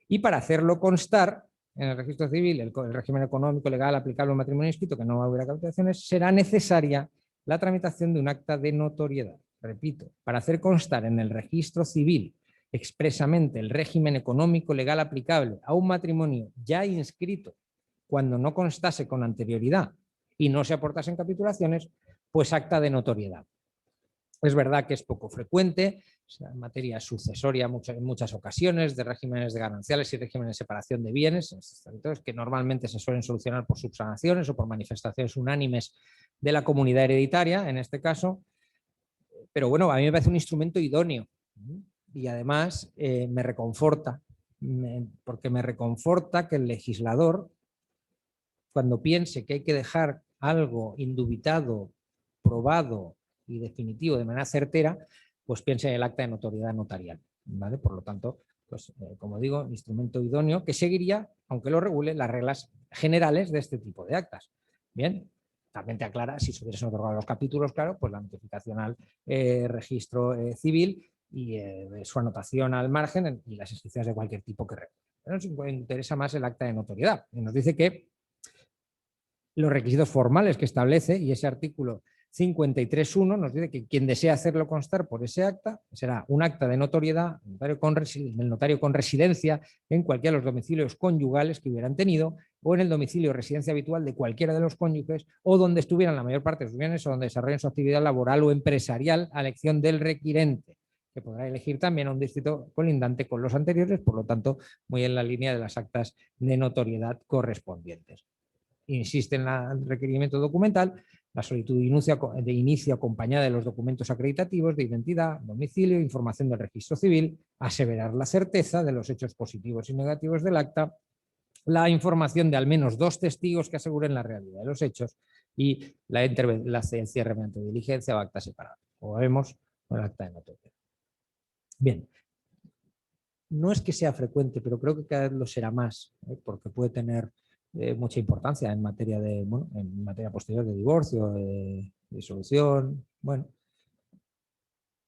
Y para hacerlo constar en el registro civil, el régimen económico legal aplicable al matrimonio inscrito, que no habrá capitulaciones, será necesaria la tramitación de un acta de notoriedad. Repito, para hacer constar en el registro civil expresamente el régimen económico legal aplicable a un matrimonio ya inscrito, cuando no constase con anterioridad y no se aportasen capitulaciones, pues acta de notoriedad. Es verdad que es poco frecuente, en materia sucesoria en muchas ocasiones, de regímenes de gananciales y regímenes de separación de bienes, en estos territorios que normalmente se suelen solucionar por subsanaciones o por manifestaciones unánimes de la comunidad hereditaria, en este caso. Pero bueno, a mí me parece un instrumento idóneo y además me reconforta, porque me reconforta que el legislador, cuando piense que hay que dejar algo indubitado, probado y definitivo de manera certera, pues piense en el acta de notoriedad notarial, ¿vale? Por lo tanto, pues como digo, instrumento idóneo que seguiría, aunque lo regule, las reglas generales de este tipo de actas. Bien, también te aclara, si se hubiesen otorgado los capítulos, claro, pues la notificación al registro civil y su anotación al margen y las inscripciones de cualquier tipo que regule. Pero nos interesa más el acta de notoriedad. Y nos dice que los requisitos formales que establece, y ese artículo 53.1 nos dice que quien desea hacerlo constar por ese acta será un acta de notoriedad del notario con residencia en cualquiera de los domicilios conyugales que hubieran tenido o en el domicilio o residencia habitual de cualquiera de los cónyuges o donde estuvieran la mayor parte de sus bienes o donde desarrollen su actividad laboral o empresarial a elección del requirente, que podrá elegir también a un distrito colindante con los anteriores, por lo tanto, muy en la línea de las actas de notoriedad correspondientes. Insiste en el requerimiento documental, la solicitud de inicio acompañada de los documentos acreditativos de identidad, domicilio, información del registro civil, aseverar la certeza de los hechos positivos y negativos del acta, la información de al menos 2 testigos que aseguren la realidad de los hechos y la cierre mediante diligencia o acta separada, como vemos con el acta de notoriedad. Bien, no es que sea frecuente, pero creo que cada vez lo será más, porque puede tener mucha importancia en materia de, bueno, en materia posterior de divorcio, de disolución. Bueno,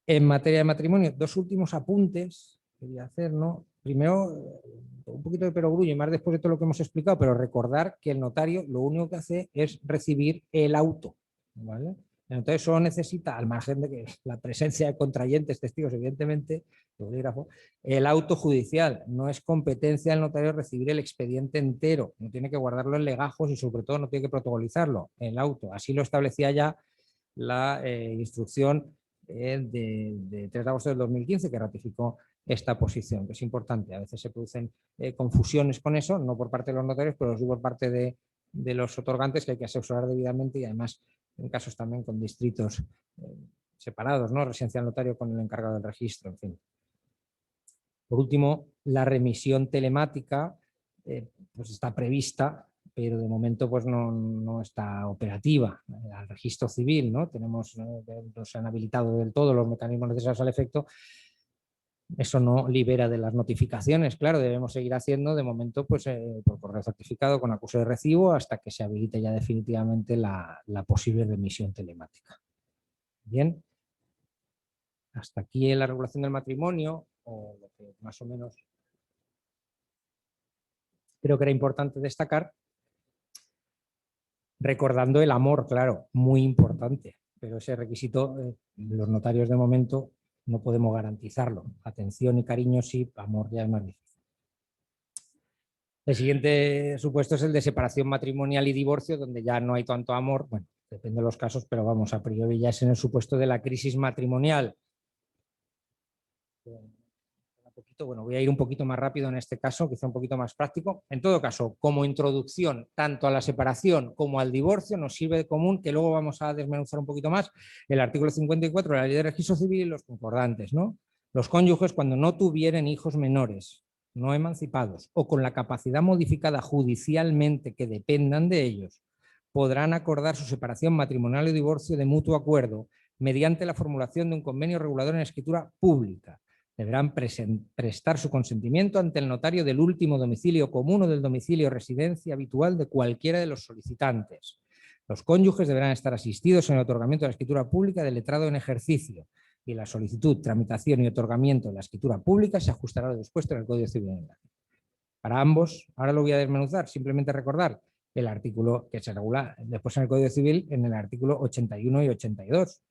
en materia de matrimonio, dos últimos apuntes quería hacer, ¿no? Primero, un poquito de perogrullo y más después de todo lo que hemos explicado, pero recordar que el notario lo único que hace es recibir el auto, ¿vale? Entonces solo necesita, al margen de que la presencia de contrayentes, testigos, evidentemente, el bolígrafo, el auto judicial. No es competencia del notario recibir el expediente entero, no tiene que guardarlo en legajos y sobre todo no tiene que protocolizarlo, el auto. Así lo establecía ya la instrucción de 3 de agosto del 2015 que ratificó esta posición, que es importante. A veces se producen confusiones con eso, no por parte de los notarios, pero sí por parte de los otorgantes, que hay que asesorar debidamente y además en casos también con distritos separados, ¿no? Residencia del notario con el encargado del registro, en fin. Por último, la remisión telemática pues está prevista, pero de momento pues no está operativa. Al registro civil, ¿no? No se han habilitado del todo los mecanismos necesarios al efecto. Eso no libera de las notificaciones, claro, debemos seguir haciendo de momento pues, por correo certificado con acuse de recibo hasta que se habilite ya definitivamente la posible remisión telemática. Bien, hasta aquí en la regulación del matrimonio, o lo que más o menos creo que era importante destacar, recordando el amor, claro, muy importante, pero ese requisito los notarios de momento no podemos garantizarlo. Atención y cariño sí, amor ya es más difícil. El siguiente supuesto es el de separación matrimonial y divorcio, donde ya no hay tanto amor, bueno, depende de los casos, pero vamos, a priori ya es en el supuesto de la crisis matrimonial. Bueno, voy a ir un poquito más rápido en este caso, quizá un poquito más práctico. En todo caso, como introducción tanto a la separación como al divorcio, nos sirve de común, que luego vamos a desmenuzar un poquito más, el artículo 54 de la Ley de Registro Civil y los concordantes, ¿no? Los cónyuges, cuando no tuvieren hijos menores, no emancipados o con la capacidad modificada judicialmente que dependan de ellos, podrán acordar su separación matrimonial o divorcio de mutuo acuerdo mediante la formulación de un convenio regulador en escritura pública. Deberán prestar su consentimiento ante el notario del último domicilio común o del domicilio o residencia habitual de cualquiera de los solicitantes. Los cónyuges deberán estar asistidos en el otorgamiento de la escritura pública del letrado en ejercicio y la solicitud, tramitación y otorgamiento de la escritura pública se ajustará a lo dispuesto en el Código Civil. Para ambos, ahora lo voy a desmenuzar, simplemente recordar el artículo que se regula después en el Código Civil en el artículo 81 y 82.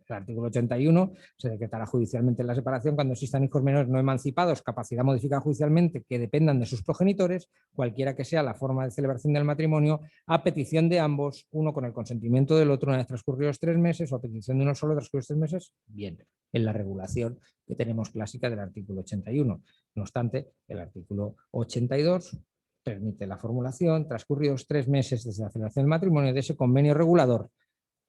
El artículo 81 se decretará judicialmente la separación cuando existan hijos menores no emancipados, capacidad modificada judicialmente que dependan de sus progenitores, cualquiera que sea la forma de celebración del matrimonio, a petición de ambos, uno con el consentimiento del otro una vez transcurridos 3 meses o a petición de uno solo transcurridos 3 meses, bien, en la regulación que tenemos clásica del artículo 81. No obstante, el artículo 82 permite la formulación, transcurridos 3 meses desde la celebración del matrimonio, de ese convenio regulador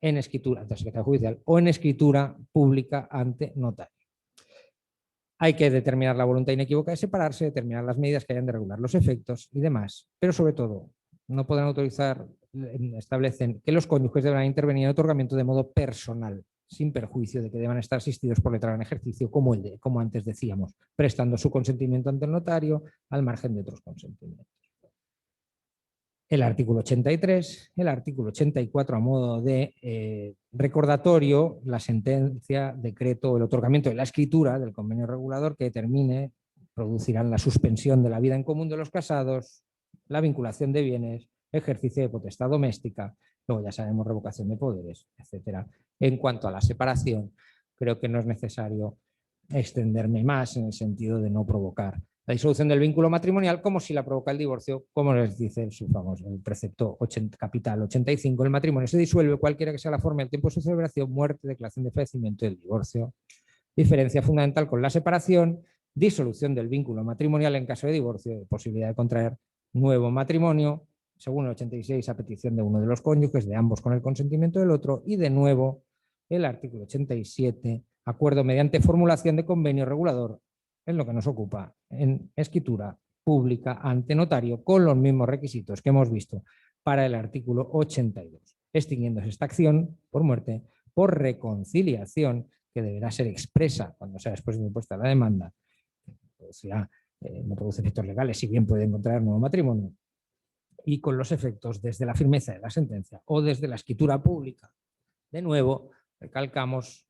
en escritura ante secretario judicial o en escritura pública ante notario. Hay que determinar la voluntad inequívoca de separarse, determinar las medidas que hayan de regular los efectos y demás, pero sobre todo no podrán autorizar, establecen que los cónyuges deberán intervenir en el otorgamiento de modo personal, sin perjuicio de que deban estar asistidos por letrado en ejercicio, como antes decíamos, prestando su consentimiento ante el notario al margen de otros consentimientos. El artículo 83, el artículo 84 a modo de recordatorio, la sentencia, decreto o el otorgamiento de la escritura del convenio regulador que determine, producirán la suspensión de la vida en común de los casados, la vinculación de bienes, ejercicio de potestad doméstica, luego ya sabemos revocación de poderes, etcétera. En cuanto a la separación, creo que no es necesario extenderme más en el sentido de no provocar la disolución del vínculo matrimonial como si la provoca el divorcio, como les dice su famoso el precepto capital 85, el matrimonio se disuelve cualquiera que sea la forma y el tiempo de su celebración, muerte, declaración de fallecimiento y el divorcio. Diferencia fundamental con la separación, disolución del vínculo matrimonial en caso de divorcio, posibilidad de contraer nuevo matrimonio, según el 86 a petición de uno de los cónyuges, de ambos con el consentimiento del otro, y de nuevo el artículo 87, acuerdo mediante formulación de convenio regulador en lo que nos ocupa, en escritura pública ante notario, con los mismos requisitos que hemos visto para el artículo 82, extinguiéndose esta acción por muerte, por reconciliación, que deberá ser expresa cuando sea después de impuesta la demanda, no produce efectos legales, si bien puede encontrar nuevo matrimonio, y con los efectos desde la firmeza de la sentencia o desde la escritura pública. De nuevo, recalcamos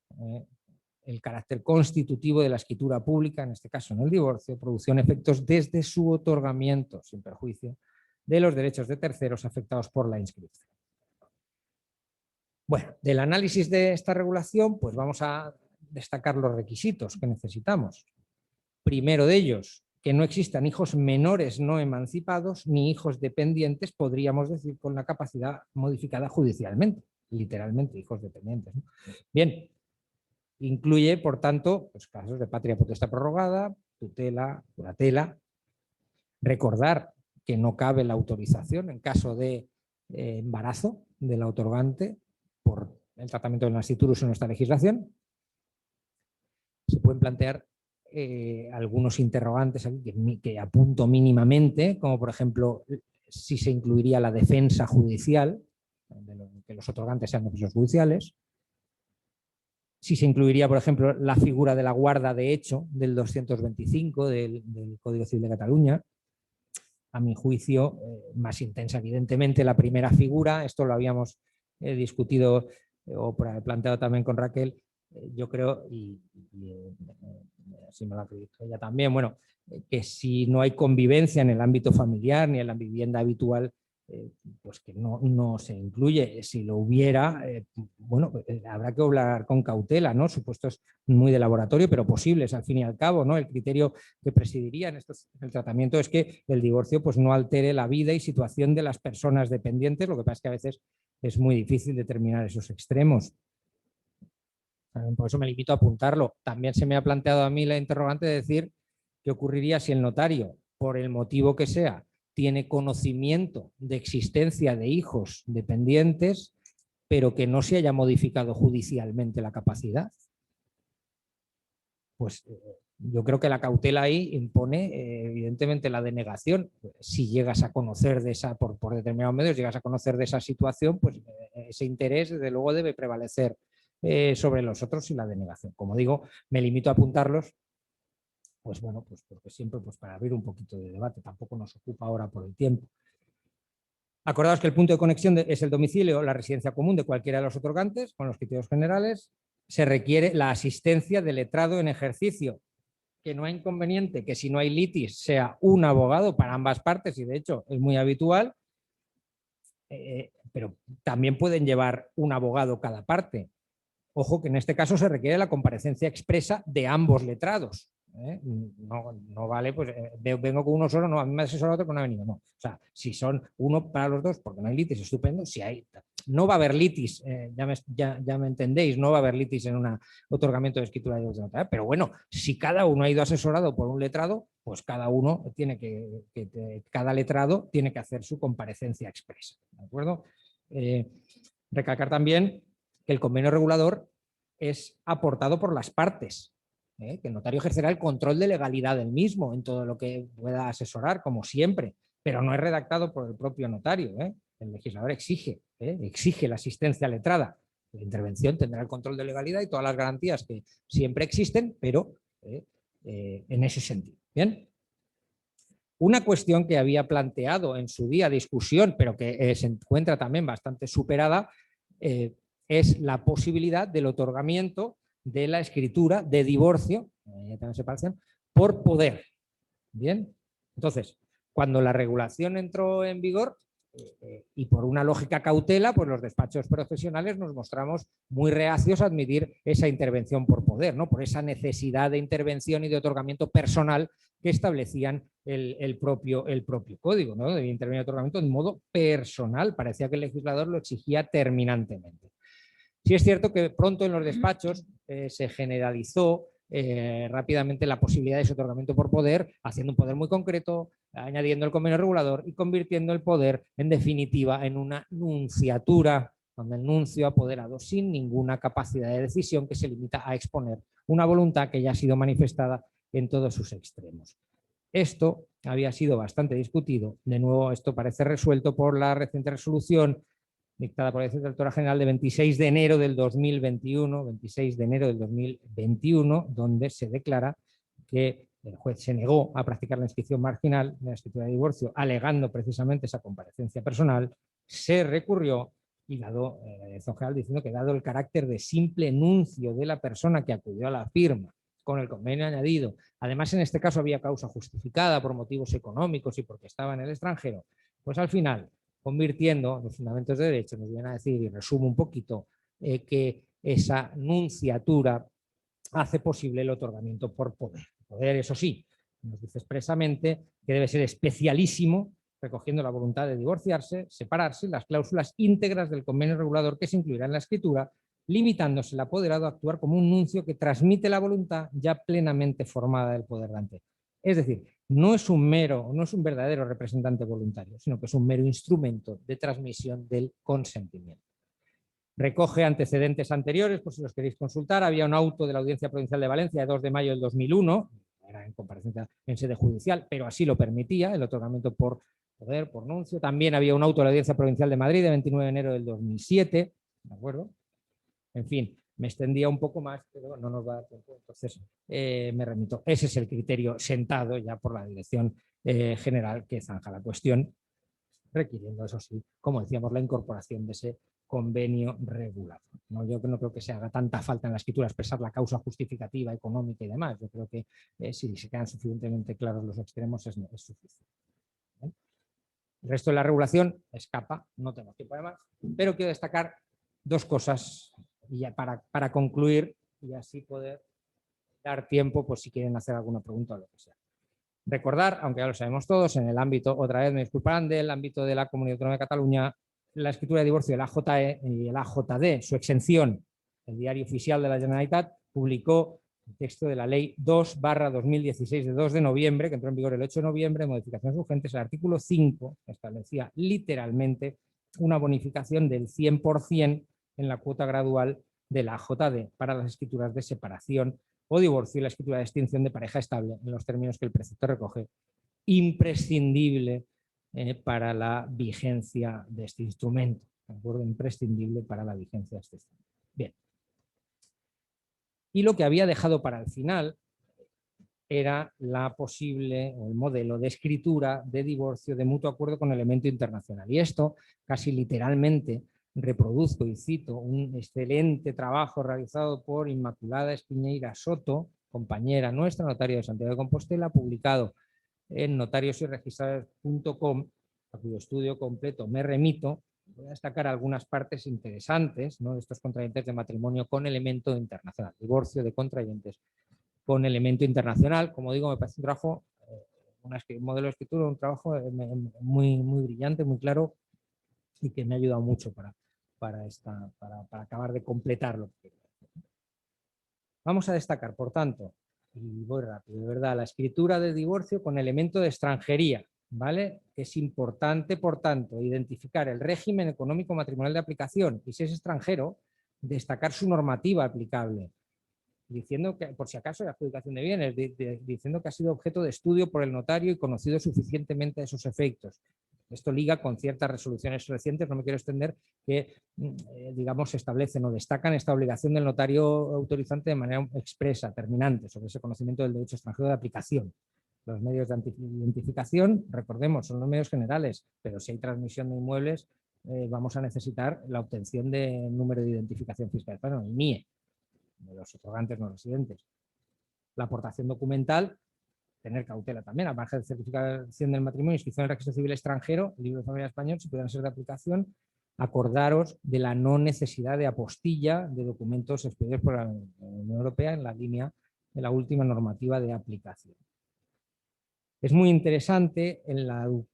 el carácter constitutivo de la escritura pública, en este caso en el divorcio, producción efectos desde su otorgamiento, sin perjuicio de los derechos de terceros afectados por la inscripción. Bueno, del análisis de esta regulación, pues vamos a destacar los requisitos que necesitamos. Primero de ellos, que no existan hijos menores no emancipados ni hijos dependientes, podríamos decir, con la capacidad modificada judicialmente, literalmente hijos dependientes, ¿no? Bien, incluye, por tanto, pues, casos de patria potestad prorrogada, tutela, curatela. Recordar que no cabe la autorización en caso de embarazo del otorgante por el tratamiento del nasciturus en nuestra legislación. Se pueden plantear algunos interrogantes aquí que apunto mínimamente, como por ejemplo si se incluiría la defensa judicial, que los otorgantes sean defensores judiciales, si se incluiría, por ejemplo, la figura de la guarda de hecho del 225 del Código Civil de Cataluña. A mi juicio, más intensa evidentemente la primera figura, esto lo habíamos discutido o planteado también con Raquel, yo creo, y así me lo acredito ella también, bueno, que si no hay convivencia en el ámbito familiar ni en la vivienda habitual, pues que no se incluye. Si lo hubiera, bueno, habrá que hablar con cautela, ¿no? Supuestos muy de laboratorio, pero posibles al fin y al cabo, ¿no? El criterio que presidiría en el tratamiento es que el divorcio pues, no altere la vida y situación de las personas dependientes, lo que pasa es que a veces es muy difícil determinar esos extremos. Por eso me limito a apuntarlo. También se me ha planteado a mí la interrogante de decir qué ocurriría si el notario, por el motivo que sea, tiene conocimiento de existencia de hijos dependientes, pero que no se haya modificado judicialmente la capacidad. Pues yo creo que la cautela ahí impone evidentemente la denegación. Si llegas a conocer de esa, por determinados medios, llegas a conocer de esa situación, pues ese interés desde luego debe prevalecer sobre los otros y la denegación. Como digo, me limito a apuntarlos, pues bueno, pues porque siempre pues para abrir un poquito de debate, tampoco nos ocupa ahora por el tiempo. Acordaos que el punto de conexión es el domicilio o la residencia común de cualquiera de los otorgantes, con los criterios generales. Se requiere la asistencia del letrado en ejercicio, que no hay inconveniente que si no hay litis sea un abogado para ambas partes, y de hecho es muy habitual, pero también pueden llevar un abogado cada parte. Ojo que en este caso se requiere la comparecencia expresa de ambos letrados. No vale, pues vengo con uno solo, no, a mí me ha asesorado otro que no ha venido, no. O sea, si son uno para los dos, porque no hay litis, estupendo. Si hay, no va a haber litis, ya me entendéis, no va a haber litis en un otorgamiento de escritura de notario, pero bueno, si cada uno ha ido asesorado por un letrado, pues cada uno tiene cada letrado tiene que hacer su comparecencia expresa, ¿de acuerdo? Recalcar también que el convenio regulador es aportado por las partes, que el notario ejercerá el control de legalidad del mismo en todo lo que pueda asesorar, como siempre, pero no es redactado por el propio notario. El legislador exige la asistencia letrada. La intervención tendrá el control de legalidad y todas las garantías que siempre existen, pero en ese sentido. Bien. Una cuestión que había planteado en su día discusión, pero que se encuentra también bastante superada, es la posibilidad del otorgamiento de la escritura de divorcio, por poder. Bien, entonces, cuando la regulación entró en vigor, y por una lógica cautela, pues los despachos profesionales nos mostramos muy reacios a admitir esa intervención por poder, ¿no? Por esa necesidad de intervención y de otorgamiento personal que establecían el propio código, ¿no? De intervenir y otorgamiento de modo personal. Parecía que el legislador lo exigía terminantemente. Sí es cierto que pronto en los despachos se generalizó rápidamente la posibilidad de ese otorgamiento por poder, haciendo un poder muy concreto, añadiendo el convenio regulador y convirtiendo el poder, en definitiva, en una nunciatura, donde el nuncio apoderado sin ninguna capacidad de decisión que se limita a exponer una voluntad que ya ha sido manifestada en todos sus extremos. Esto había sido bastante discutido. De nuevo, esto parece resuelto por la reciente resolución dictada por la Directora General de 26 de enero del 2021, donde se declara que el juez se negó a practicar la inscripción marginal de la escritura de divorcio, alegando precisamente esa comparecencia personal, se recurrió y dado la dirección general diciendo que dado el carácter de simple enuncio de la persona que acudió a la firma con el convenio añadido, además en este caso había causa justificada por motivos económicos y porque estaba en el extranjero, pues al final, convirtiendo los fundamentos de derecho, nos vienen a decir, y resumo un poquito, que esa nunciatura hace posible el otorgamiento por poder. Poder, eso sí, nos dice expresamente que debe ser especialísimo, recogiendo la voluntad de divorciarse, separarse, las cláusulas íntegras del convenio regulador que se incluirá en la escritura, limitándose el apoderado a actuar como un nuncio que transmite la voluntad ya plenamente formada del poderante. Es decir, no es un verdadero representante voluntario, sino que es un mero instrumento de transmisión del consentimiento. Recoge antecedentes anteriores, por si los queréis consultar. Había un auto de la Audiencia Provincial de Valencia de 2 de mayo del 2001, era en comparecencia en sede judicial, pero así lo permitía, el otorgamiento por poder, por nuncio. También había un auto de la Audiencia Provincial de Madrid de 29 de enero del 2007, ¿de acuerdo? En fin, me extendía un poco más, pero no nos va a dar tiempo, entonces me remito. Ese es el criterio sentado ya por la Dirección General que zanja la cuestión, requiriendo, eso sí, como decíamos, la incorporación de ese convenio regulador. ¿No? Yo no creo que se haga tanta falta en la escritura expresar la causa justificativa, económica y demás. Yo creo que si se quedan suficientemente claros los extremos es suficiente. ¿Eh? El resto de la regulación escapa, no tengo tiempo además, pero quiero destacar dos cosas y ya para concluir y así poder dar tiempo pues si quieren hacer alguna pregunta o lo que sea. Recordar, aunque ya lo sabemos todos, en el ámbito, otra vez me disculparán, del ámbito de la Comunidad Autónoma de Cataluña, la escritura de divorcio del AJE y el AJD, su exención, el Diario Oficial de la Generalitat publicó el texto de la Ley 2/2016 de 2 de noviembre, que entró en vigor el 8 de noviembre, modificaciones urgentes. El artículo 5 establecía literalmente una bonificación del 100% en la cuota gradual de la AJD para las escrituras de separación o divorcio y la escritura de extinción de pareja estable, en los términos que el precepto recoge, imprescindible para la vigencia de este instrumento. ¿De acuerdo? Imprescindible para la vigencia de este instrumento. Bien. Y lo que había dejado para el final era la posible o el modelo de escritura de divorcio de mutuo acuerdo con elemento internacional. Y esto casi literalmente reproduzco y cito un excelente trabajo realizado por Inmaculada Espiñeira Soto, compañera nuestra, notaria de Santiago de Compostela, publicado en notariosyregistrados.com, a cuyo estudio completo me remito. Voy a destacar algunas partes interesantes, ¿no?, de estos contrayentes de matrimonio con elemento internacional, divorcio de contrayentes con elemento internacional. Como digo, me parece un trabajo, un modelo de escritura, un trabajo muy, muy brillante, muy claro y que me ha ayudado mucho para acabar de completarlo. Vamos a destacar, por tanto, y voy rápido, de verdad, la escritura de divorcio con elemento de extranjería, ¿vale? Es importante, por tanto, identificar el régimen económico matrimonial de aplicación y, si es extranjero, destacar su normativa aplicable, diciendo que, por si acaso, la adjudicación de bienes, diciendo que ha sido objeto de estudio por el notario y conocido suficientemente a esos efectos. Esto liga con ciertas resoluciones recientes, no me quiero extender, que, digamos, se establecen o destacan esta obligación del notario autorizante de manera expresa, terminante, sobre ese conocimiento del derecho extranjero de aplicación. Los medios de identificación, recordemos, son los medios generales, pero si hay transmisión de inmuebles, vamos a necesitar la obtención de número de identificación fiscal, bueno, el NIE, de los otorgantes no residentes. La aportación documental, tener cautela también, al margen de certificación del matrimonio, inscripción en el registro civil extranjero, el libro de familia español, si pudieran ser de aplicación, acordaros de la no necesidad de apostilla de documentos expedidos por la Unión Europea en la línea de la última normativa de aplicación. Es muy interesante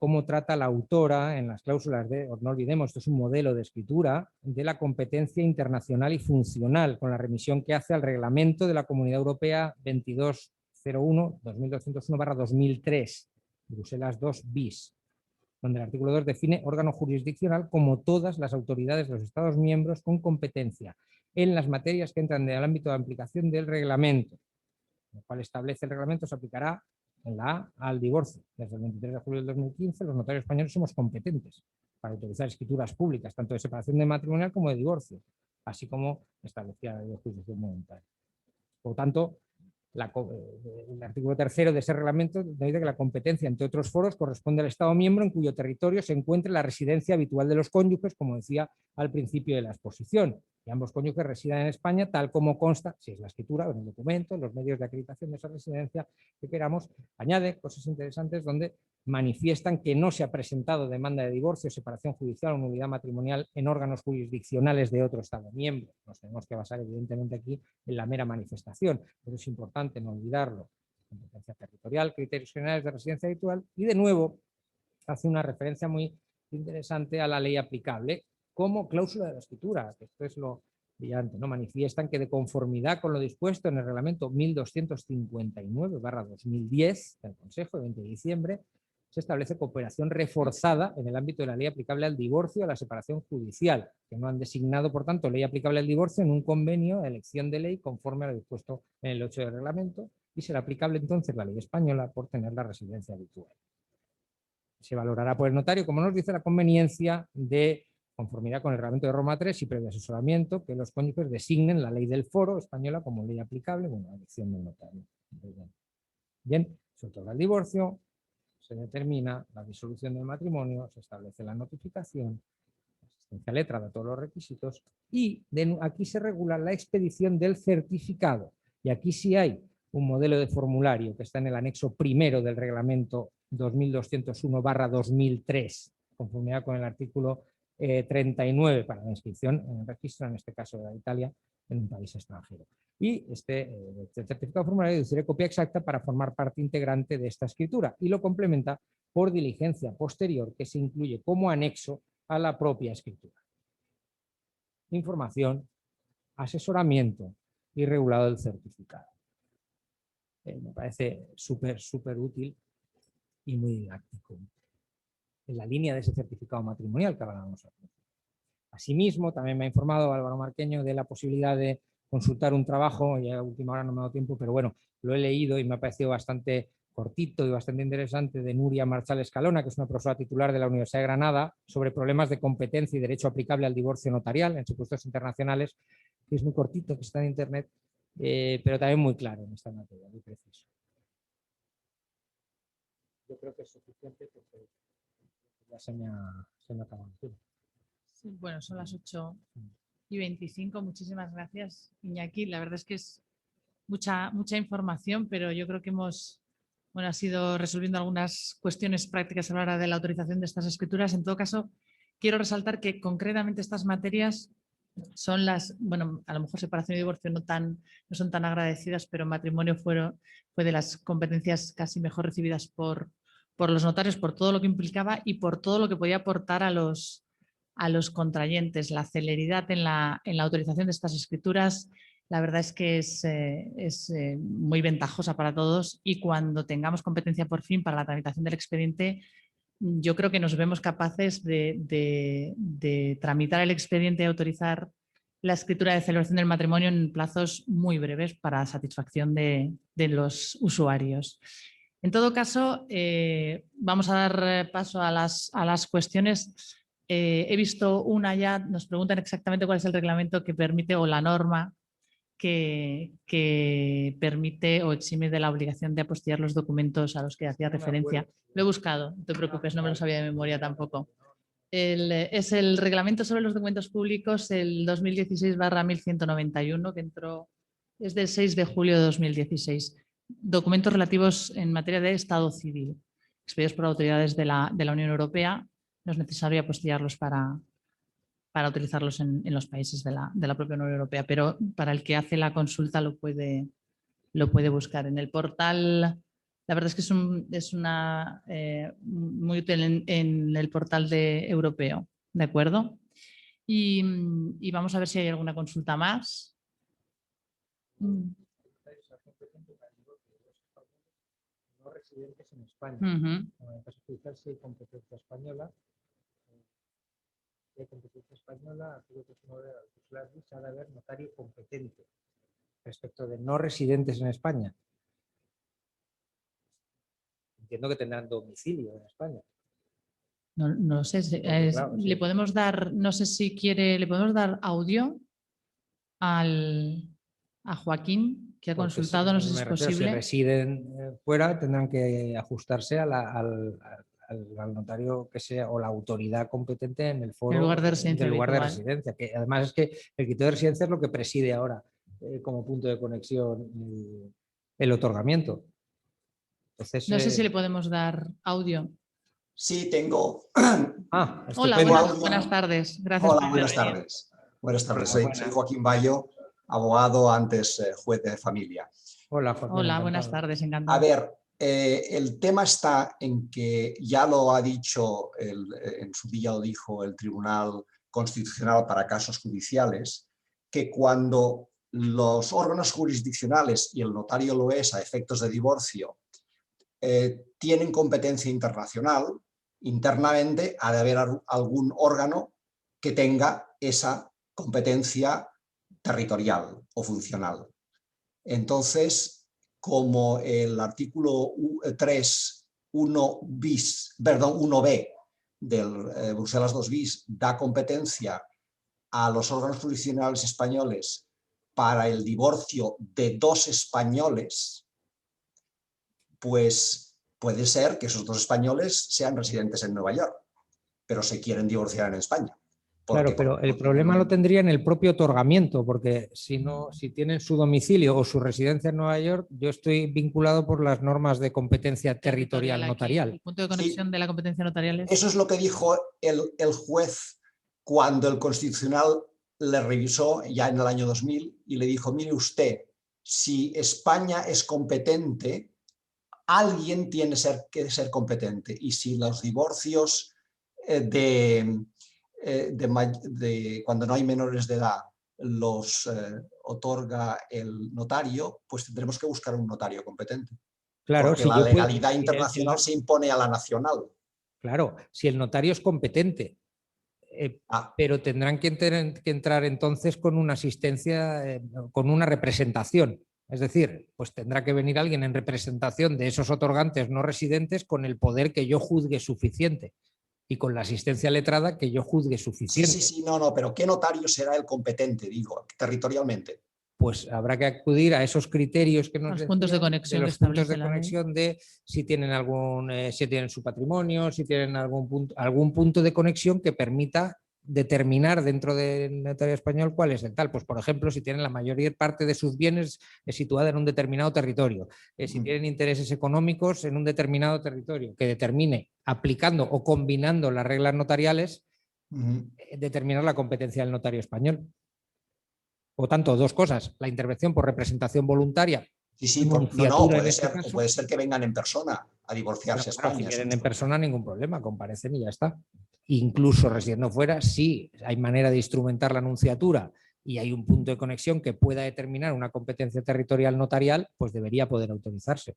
cómo trata la autora en las cláusulas de, no olvidemos, esto es un modelo de escritura, de la competencia internacional y funcional, con la remisión que hace al reglamento de la Comunidad Europea 2201/2003, Bruselas 2 bis, donde el artículo 2 define órgano jurisdiccional como todas las autoridades de los Estados miembros con competencia en las materias que entran en el ámbito de aplicación del reglamento, lo cual establece el reglamento se aplicará en la A al divorcio. Desde el 23 de julio del 2015 los notarios españoles somos competentes para autorizar escrituras públicas, tanto de separación de matrimonial como de divorcio, así como establecía la ley de jurisdicción voluntaria. Por lo tanto, el artículo 3º de ese reglamento dice que la competencia, entre otros foros, corresponde al Estado miembro en cuyo territorio se encuentre la residencia habitual de los cónyuges, como decía al principio de la exposición. Y ambos cónyuges residan en España, tal como consta, si es la escritura, en el documento, en los medios de acreditación de esa residencia que queramos. Añade cosas interesantes donde manifiestan que no se ha presentado demanda de divorcio, separación judicial o nulidad matrimonial en órganos jurisdiccionales de otro Estado miembro. Nos tenemos que basar evidentemente aquí en la mera manifestación, pero es importante no olvidarlo. Competencia territorial, criterios generales de residencia habitual y de nuevo hace una referencia muy interesante a la ley aplicable como cláusula de la escritura, que esto es lo brillante, ¿no? Manifiestan que de conformidad con lo dispuesto en el reglamento 1259/2010 del Consejo de 20 de diciembre, se establece cooperación reforzada en el ámbito de la ley aplicable al divorcio y a la separación judicial, que no han designado, por tanto, ley aplicable al divorcio en un convenio de elección de ley conforme a lo dispuesto en el 8 del reglamento, y será aplicable entonces la ley española por tener la residencia habitual. Se valorará por el notario, como nos dice, la conveniencia de conformidad con el reglamento de Roma III y previo asesoramiento, que los cónyuges designen la ley del foro española como ley aplicable, bueno, la elección del notario. Bien, se otorga el divorcio, se determina la disolución del matrimonio, se establece la notificación, la asistencia letrada de todos los requisitos y aquí se regula la expedición del certificado. Y aquí sí hay un modelo de formulario que está en el anexo primero del reglamento 2201/2003, conformidad con el artículo 39 para la inscripción en el registro, en este caso de la Italia, en un país extranjero. Y este certificado formulario dice copia exacta para formar parte integrante de esta escritura y lo complementa por diligencia posterior que se incluye como anexo a la propia escritura. Información, asesoramiento y regulado del certificado. Me parece súper útil y muy didáctico en la línea de ese certificado matrimonial que hablábamos aquí. Asimismo, también me ha informado Álvaro Marqueño de la posibilidad de consultar un trabajo, ya a última hora no me ha dado tiempo, pero bueno, lo he leído y me ha parecido bastante cortito y bastante interesante, de Nuria Marchal Escalona, que es una profesora titular de la Universidad de Granada, sobre problemas de competencia y derecho aplicable al divorcio notarial en supuestos internacionales, que es muy cortito, que está en internet, pero también muy claro en esta materia, muy preciso. Yo creo que es suficiente porque ya se me ha acabado el tiempo. Sí, bueno, son las 8:25. Muchísimas gracias, Iñaki. La verdad es que es mucha información, pero yo creo que hemos ido resolviendo algunas cuestiones prácticas a la hora de la autorización de estas escrituras. En todo caso, quiero resaltar que concretamente estas materias son las, a lo mejor separación y divorcio no son tan agradecidas, pero matrimonio fue de las competencias casi mejor recibidas por los notarios, por todo lo que implicaba y por todo lo que podía aportar a los contrayentes. La celeridad en la autorización de estas escrituras, la verdad es que es muy ventajosa para todos, y cuando tengamos competencia por fin para la tramitación del expediente, yo creo que nos vemos capaces de tramitar el expediente y autorizar la escritura de celebración del matrimonio en plazos muy breves para satisfacción de los usuarios. En todo caso, vamos a dar paso a las cuestiones. He visto una ya, nos preguntan exactamente cuál es el reglamento que permite o la norma que permite o exime de la obligación de apostillar los documentos a los que hacía referencia. Lo he buscado, no te preocupes, no me lo sabía de memoria tampoco. Es el reglamento sobre los documentos públicos, el 2016/1191, que entró desde el 6 de julio de 2016. Documentos relativos en materia de Estado civil, expedidos por autoridades de la Unión Europea. No es necesario apostillarlos para utilizarlos en los países de la propia Unión Europea, pero para el que hace la consulta lo puede buscar en el portal. La verdad es que es muy útil en el portal europeo, ¿de acuerdo? Y vamos a ver si hay alguna consulta más. No residentes en España. En el caso judicial, si hay competencia española, artículo 39 de la cláusula se ha de haber notario competente. Respecto de no residentes en España, entiendo que tendrán domicilio en España. No sé, claro, le podemos dar, no sé si quiere, le podemos dar audio a Joaquín. que ha Porque consultado, no sé si me es refiero, posible. Si residen fuera, tendrán que ajustarse al notario que sea o la autoridad competente en el foro En lugar de residencia del lugar de habitual. residencia. Que además es que el criterio de residencia es lo que preside ahora como punto de conexión el otorgamiento. Entonces, No sé si le podemos dar audio. Sí, tengo. Hola, estupendo. buenas tardes. Gracias por Hola, buenas intervenir. tardes. Buenas tardes. Hola, Soy Joaquín Bayo, abogado, antes juez de familia. Hola, Joaquín, Hola, encantado. buenas tardes, A encantado. ver, el tema está en que ya lo ha dicho, en su día lo dijo el Tribunal Constitucional para casos judiciales, que cuando los órganos jurisdiccionales, y el notario lo es a efectos de divorcio, tienen competencia internacional, internamente ha de haber algún órgano que tenga esa competencia territorial o funcional. Entonces, como el artículo 3, 1b del Bruselas 2 bis da competencia a los órganos jurisdiccionales españoles para el divorcio de dos españoles, pues puede ser que esos dos españoles sean residentes en Nueva York, pero se quieren divorciar en España. Claro, pero el problema lo tendría en el propio otorgamiento, porque si tienen su domicilio o su residencia en Nueva York, yo estoy vinculado por las normas de competencia territorial notarial. El punto de conexión de la competencia notarial es... Eso es lo que dijo el juez cuando el Constitucional le revisó ya en el año 2000 y le dijo, mire usted, si España es competente, alguien tiene que ser competente, y si los divorcios cuando no hay menores de edad los otorga el notario, pues tendremos que buscar un notario competente. Claro, porque la legalidad internacional se impone a la nacional. Claro, si el notario es competente, pero tendrán que entrar entonces con una asistencia, con una representación. Es decir, pues tendrá que venir alguien en representación de esos otorgantes no residentes con el poder que yo juzgue suficiente y con la asistencia letrada que yo juzgue suficiente. Sí, no, pero ¿qué notario será el competente, digo, territorialmente? Pues habrá que acudir a esos criterios que nos los decían, puntos de conexión, los puntos de conexión de si tienen si tienen su patrimonio, si tienen algún punto de conexión que permita determinar dentro del notario español cuál es el tal. Pues por ejemplo, si tienen la mayor parte de sus bienes situada en un determinado territorio, si tienen intereses económicos en un determinado territorio, que determine, aplicando o combinando las reglas notariales, determinar la competencia del notario español. Por tanto, dos cosas: la intervención por representación voluntaria. Sí, puede ser que vengan en persona a divorciarse a España. Si vienen en persona, ningún problema, comparecen y ya está. Incluso residiendo fuera, si hay manera de instrumentar la nunciatura y hay un punto de conexión que pueda determinar una competencia territorial notarial, pues debería poder autorizarse.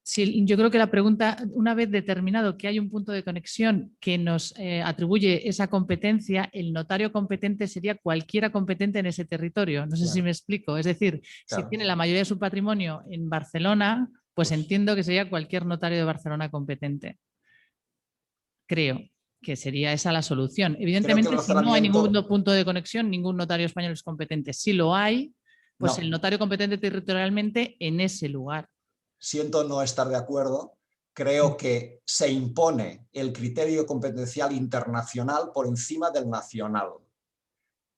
Sí, yo creo que la pregunta, una vez determinado que hay un punto de conexión que nos atribuye esa competencia, el notario competente sería cualquiera competente en ese territorio. No sé si me explico. Es decir, si tiene la mayoría de su patrimonio en Barcelona, pues entiendo que sería cualquier notario de Barcelona competente. Creo que sería esa la solución. Evidentemente, si no hay ningún punto de conexión, ningún notario español es competente. Si lo hay, pues el notario competente territorialmente en ese lugar. Siento no estar de acuerdo. Creo que se impone el criterio competencial internacional por encima del nacional.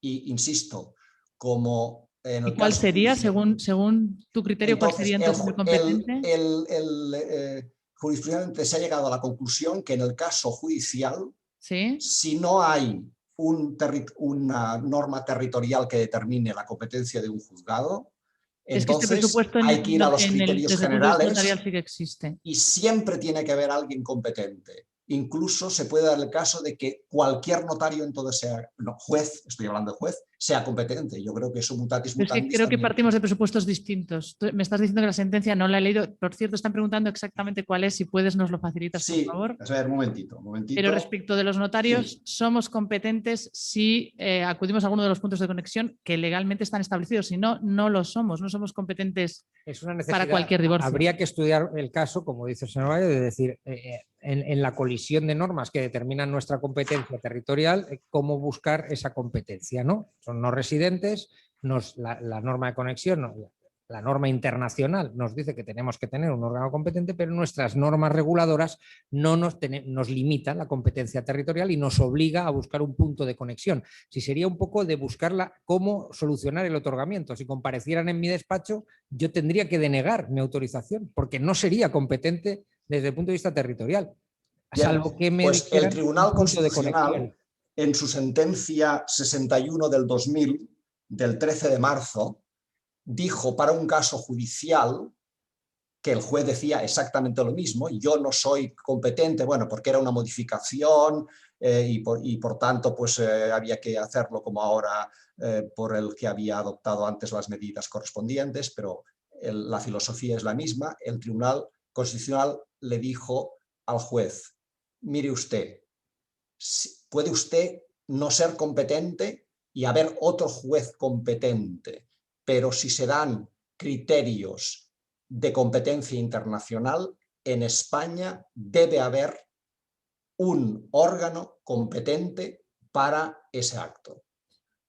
Y insisto, como en el ¿Y cuál caso sería, según tu criterio, cuál sería entonces el competente? El jurisprudente se ha llegado a la conclusión que en el caso judicial, ¿sí? Si no hay una norma territorial que determine la competencia de un juzgado, entonces hay que ir a los criterios generales sí que existe. Y siempre tiene que haber alguien competente. Incluso se puede dar el caso de que cualquier notario entonces sea, juez, estoy hablando de juez, sea competente. Yo creo que eso mutatis mutandis. Creo que partimos de presupuestos distintos. Me estás diciendo que la sentencia no la he leído. Por cierto, están preguntando exactamente cuál es. Si puedes, nos lo facilitas, por favor. Sí, a ver, un momentito. Pero respecto de los notarios, somos competentes si acudimos a alguno de los puntos de conexión que legalmente están establecidos. Si no, no lo somos. No somos competentes para cualquier divorcio. Habría que estudiar el caso, como dice el señor Valle, de decir, en la colisión de normas que determinan nuestra competencia territorial, cómo buscar esa competencia, ¿no? Son no residentes la norma de conexión, la norma internacional nos dice que tenemos que tener un órgano competente, pero nuestras normas reguladoras no nos limitan la competencia territorial y nos obliga a buscar un punto de conexión. Si sería un poco de buscarla cómo solucionar el otorgamiento. Si comparecieran en mi despacho, yo tendría que denegar mi autorización porque no sería competente desde el punto de vista territorial. Salvo que me pues el Tribunal Constitucional, Constitucional, en su sentencia 61 del 2000, del 13 de marzo, dijo para un caso judicial que el juez decía exactamente lo mismo, yo no soy competente, bueno, porque era una modificación y por tanto pues había que hacerlo como ahora por el que había adoptado antes las medidas correspondientes, pero la filosofía es la misma. El Tribunal Constitucional le dijo al juez, mire usted, puede usted no ser competente y haber otro juez competente, pero si se dan criterios de competencia internacional, en España debe haber un órgano competente para ese acto.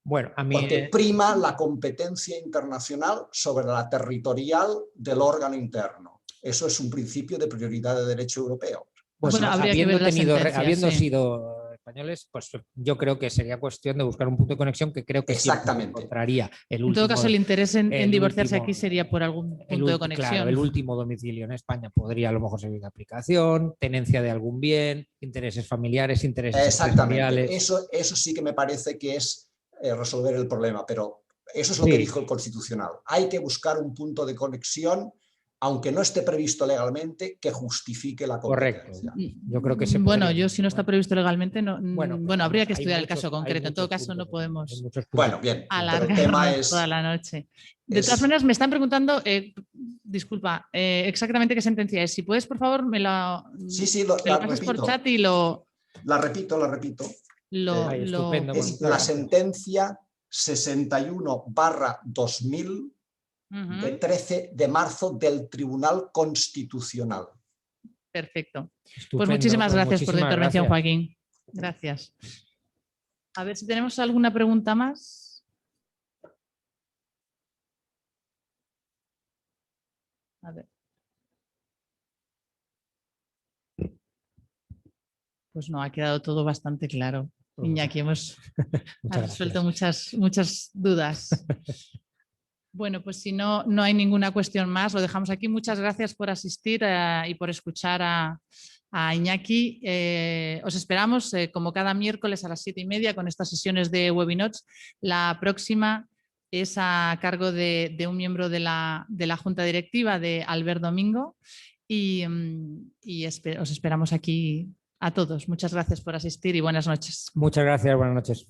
Bueno, a mí, porque prima la competencia internacional sobre la territorial del órgano interno. Eso es un principio de prioridad de derecho europeo. Pues bueno, habría que ver la sentencia, habiendo sí. sido españoles, pues yo creo que sería cuestión de buscar un punto de conexión que creo que exactamente encontraría. En todo caso, el interés en divorciarse aquí sería por algún punto de conexión. Claro, el último domicilio en España podría a lo mejor servir de aplicación, tenencia de algún bien, intereses familiares, intereses empresariales. Eso sí que me parece que es resolver el problema, pero eso es lo que dijo el Constitucional. Hay que buscar un punto de conexión, aunque no esté previsto legalmente, que justifique la competencia. Correcto. Yo creo que bueno, yo si no está previsto legalmente, no, bueno, habría que estudiar el caso concreto. En todo caso, puntos, no podemos bien, alargarnos toda la noche. De todas maneras, me están preguntando, disculpa, exactamente qué sentencia es. Si puedes, por favor, me lo pasas por chat y lo... La repito. Es la sentencia 61/2000 de 13 de marzo del Tribunal Constitucional. Perfecto. Pues muchísimas gracias por tu intervención, Joaquín. Gracias. A ver si tenemos alguna pregunta más. A ver. Pues no, ha quedado todo bastante claro. Iñaki, hemos resuelto muchas dudas. Bueno, pues si no hay ninguna cuestión más, lo dejamos aquí. Muchas gracias por asistir y por escuchar a Iñaki. Os esperamos como cada miércoles a las 7:30 con estas sesiones de Webinots. La próxima es a cargo de un miembro de la Junta Directiva, de Albert Domingo, y os esperamos aquí a todos. Muchas gracias por asistir y buenas noches. Muchas gracias, buenas noches.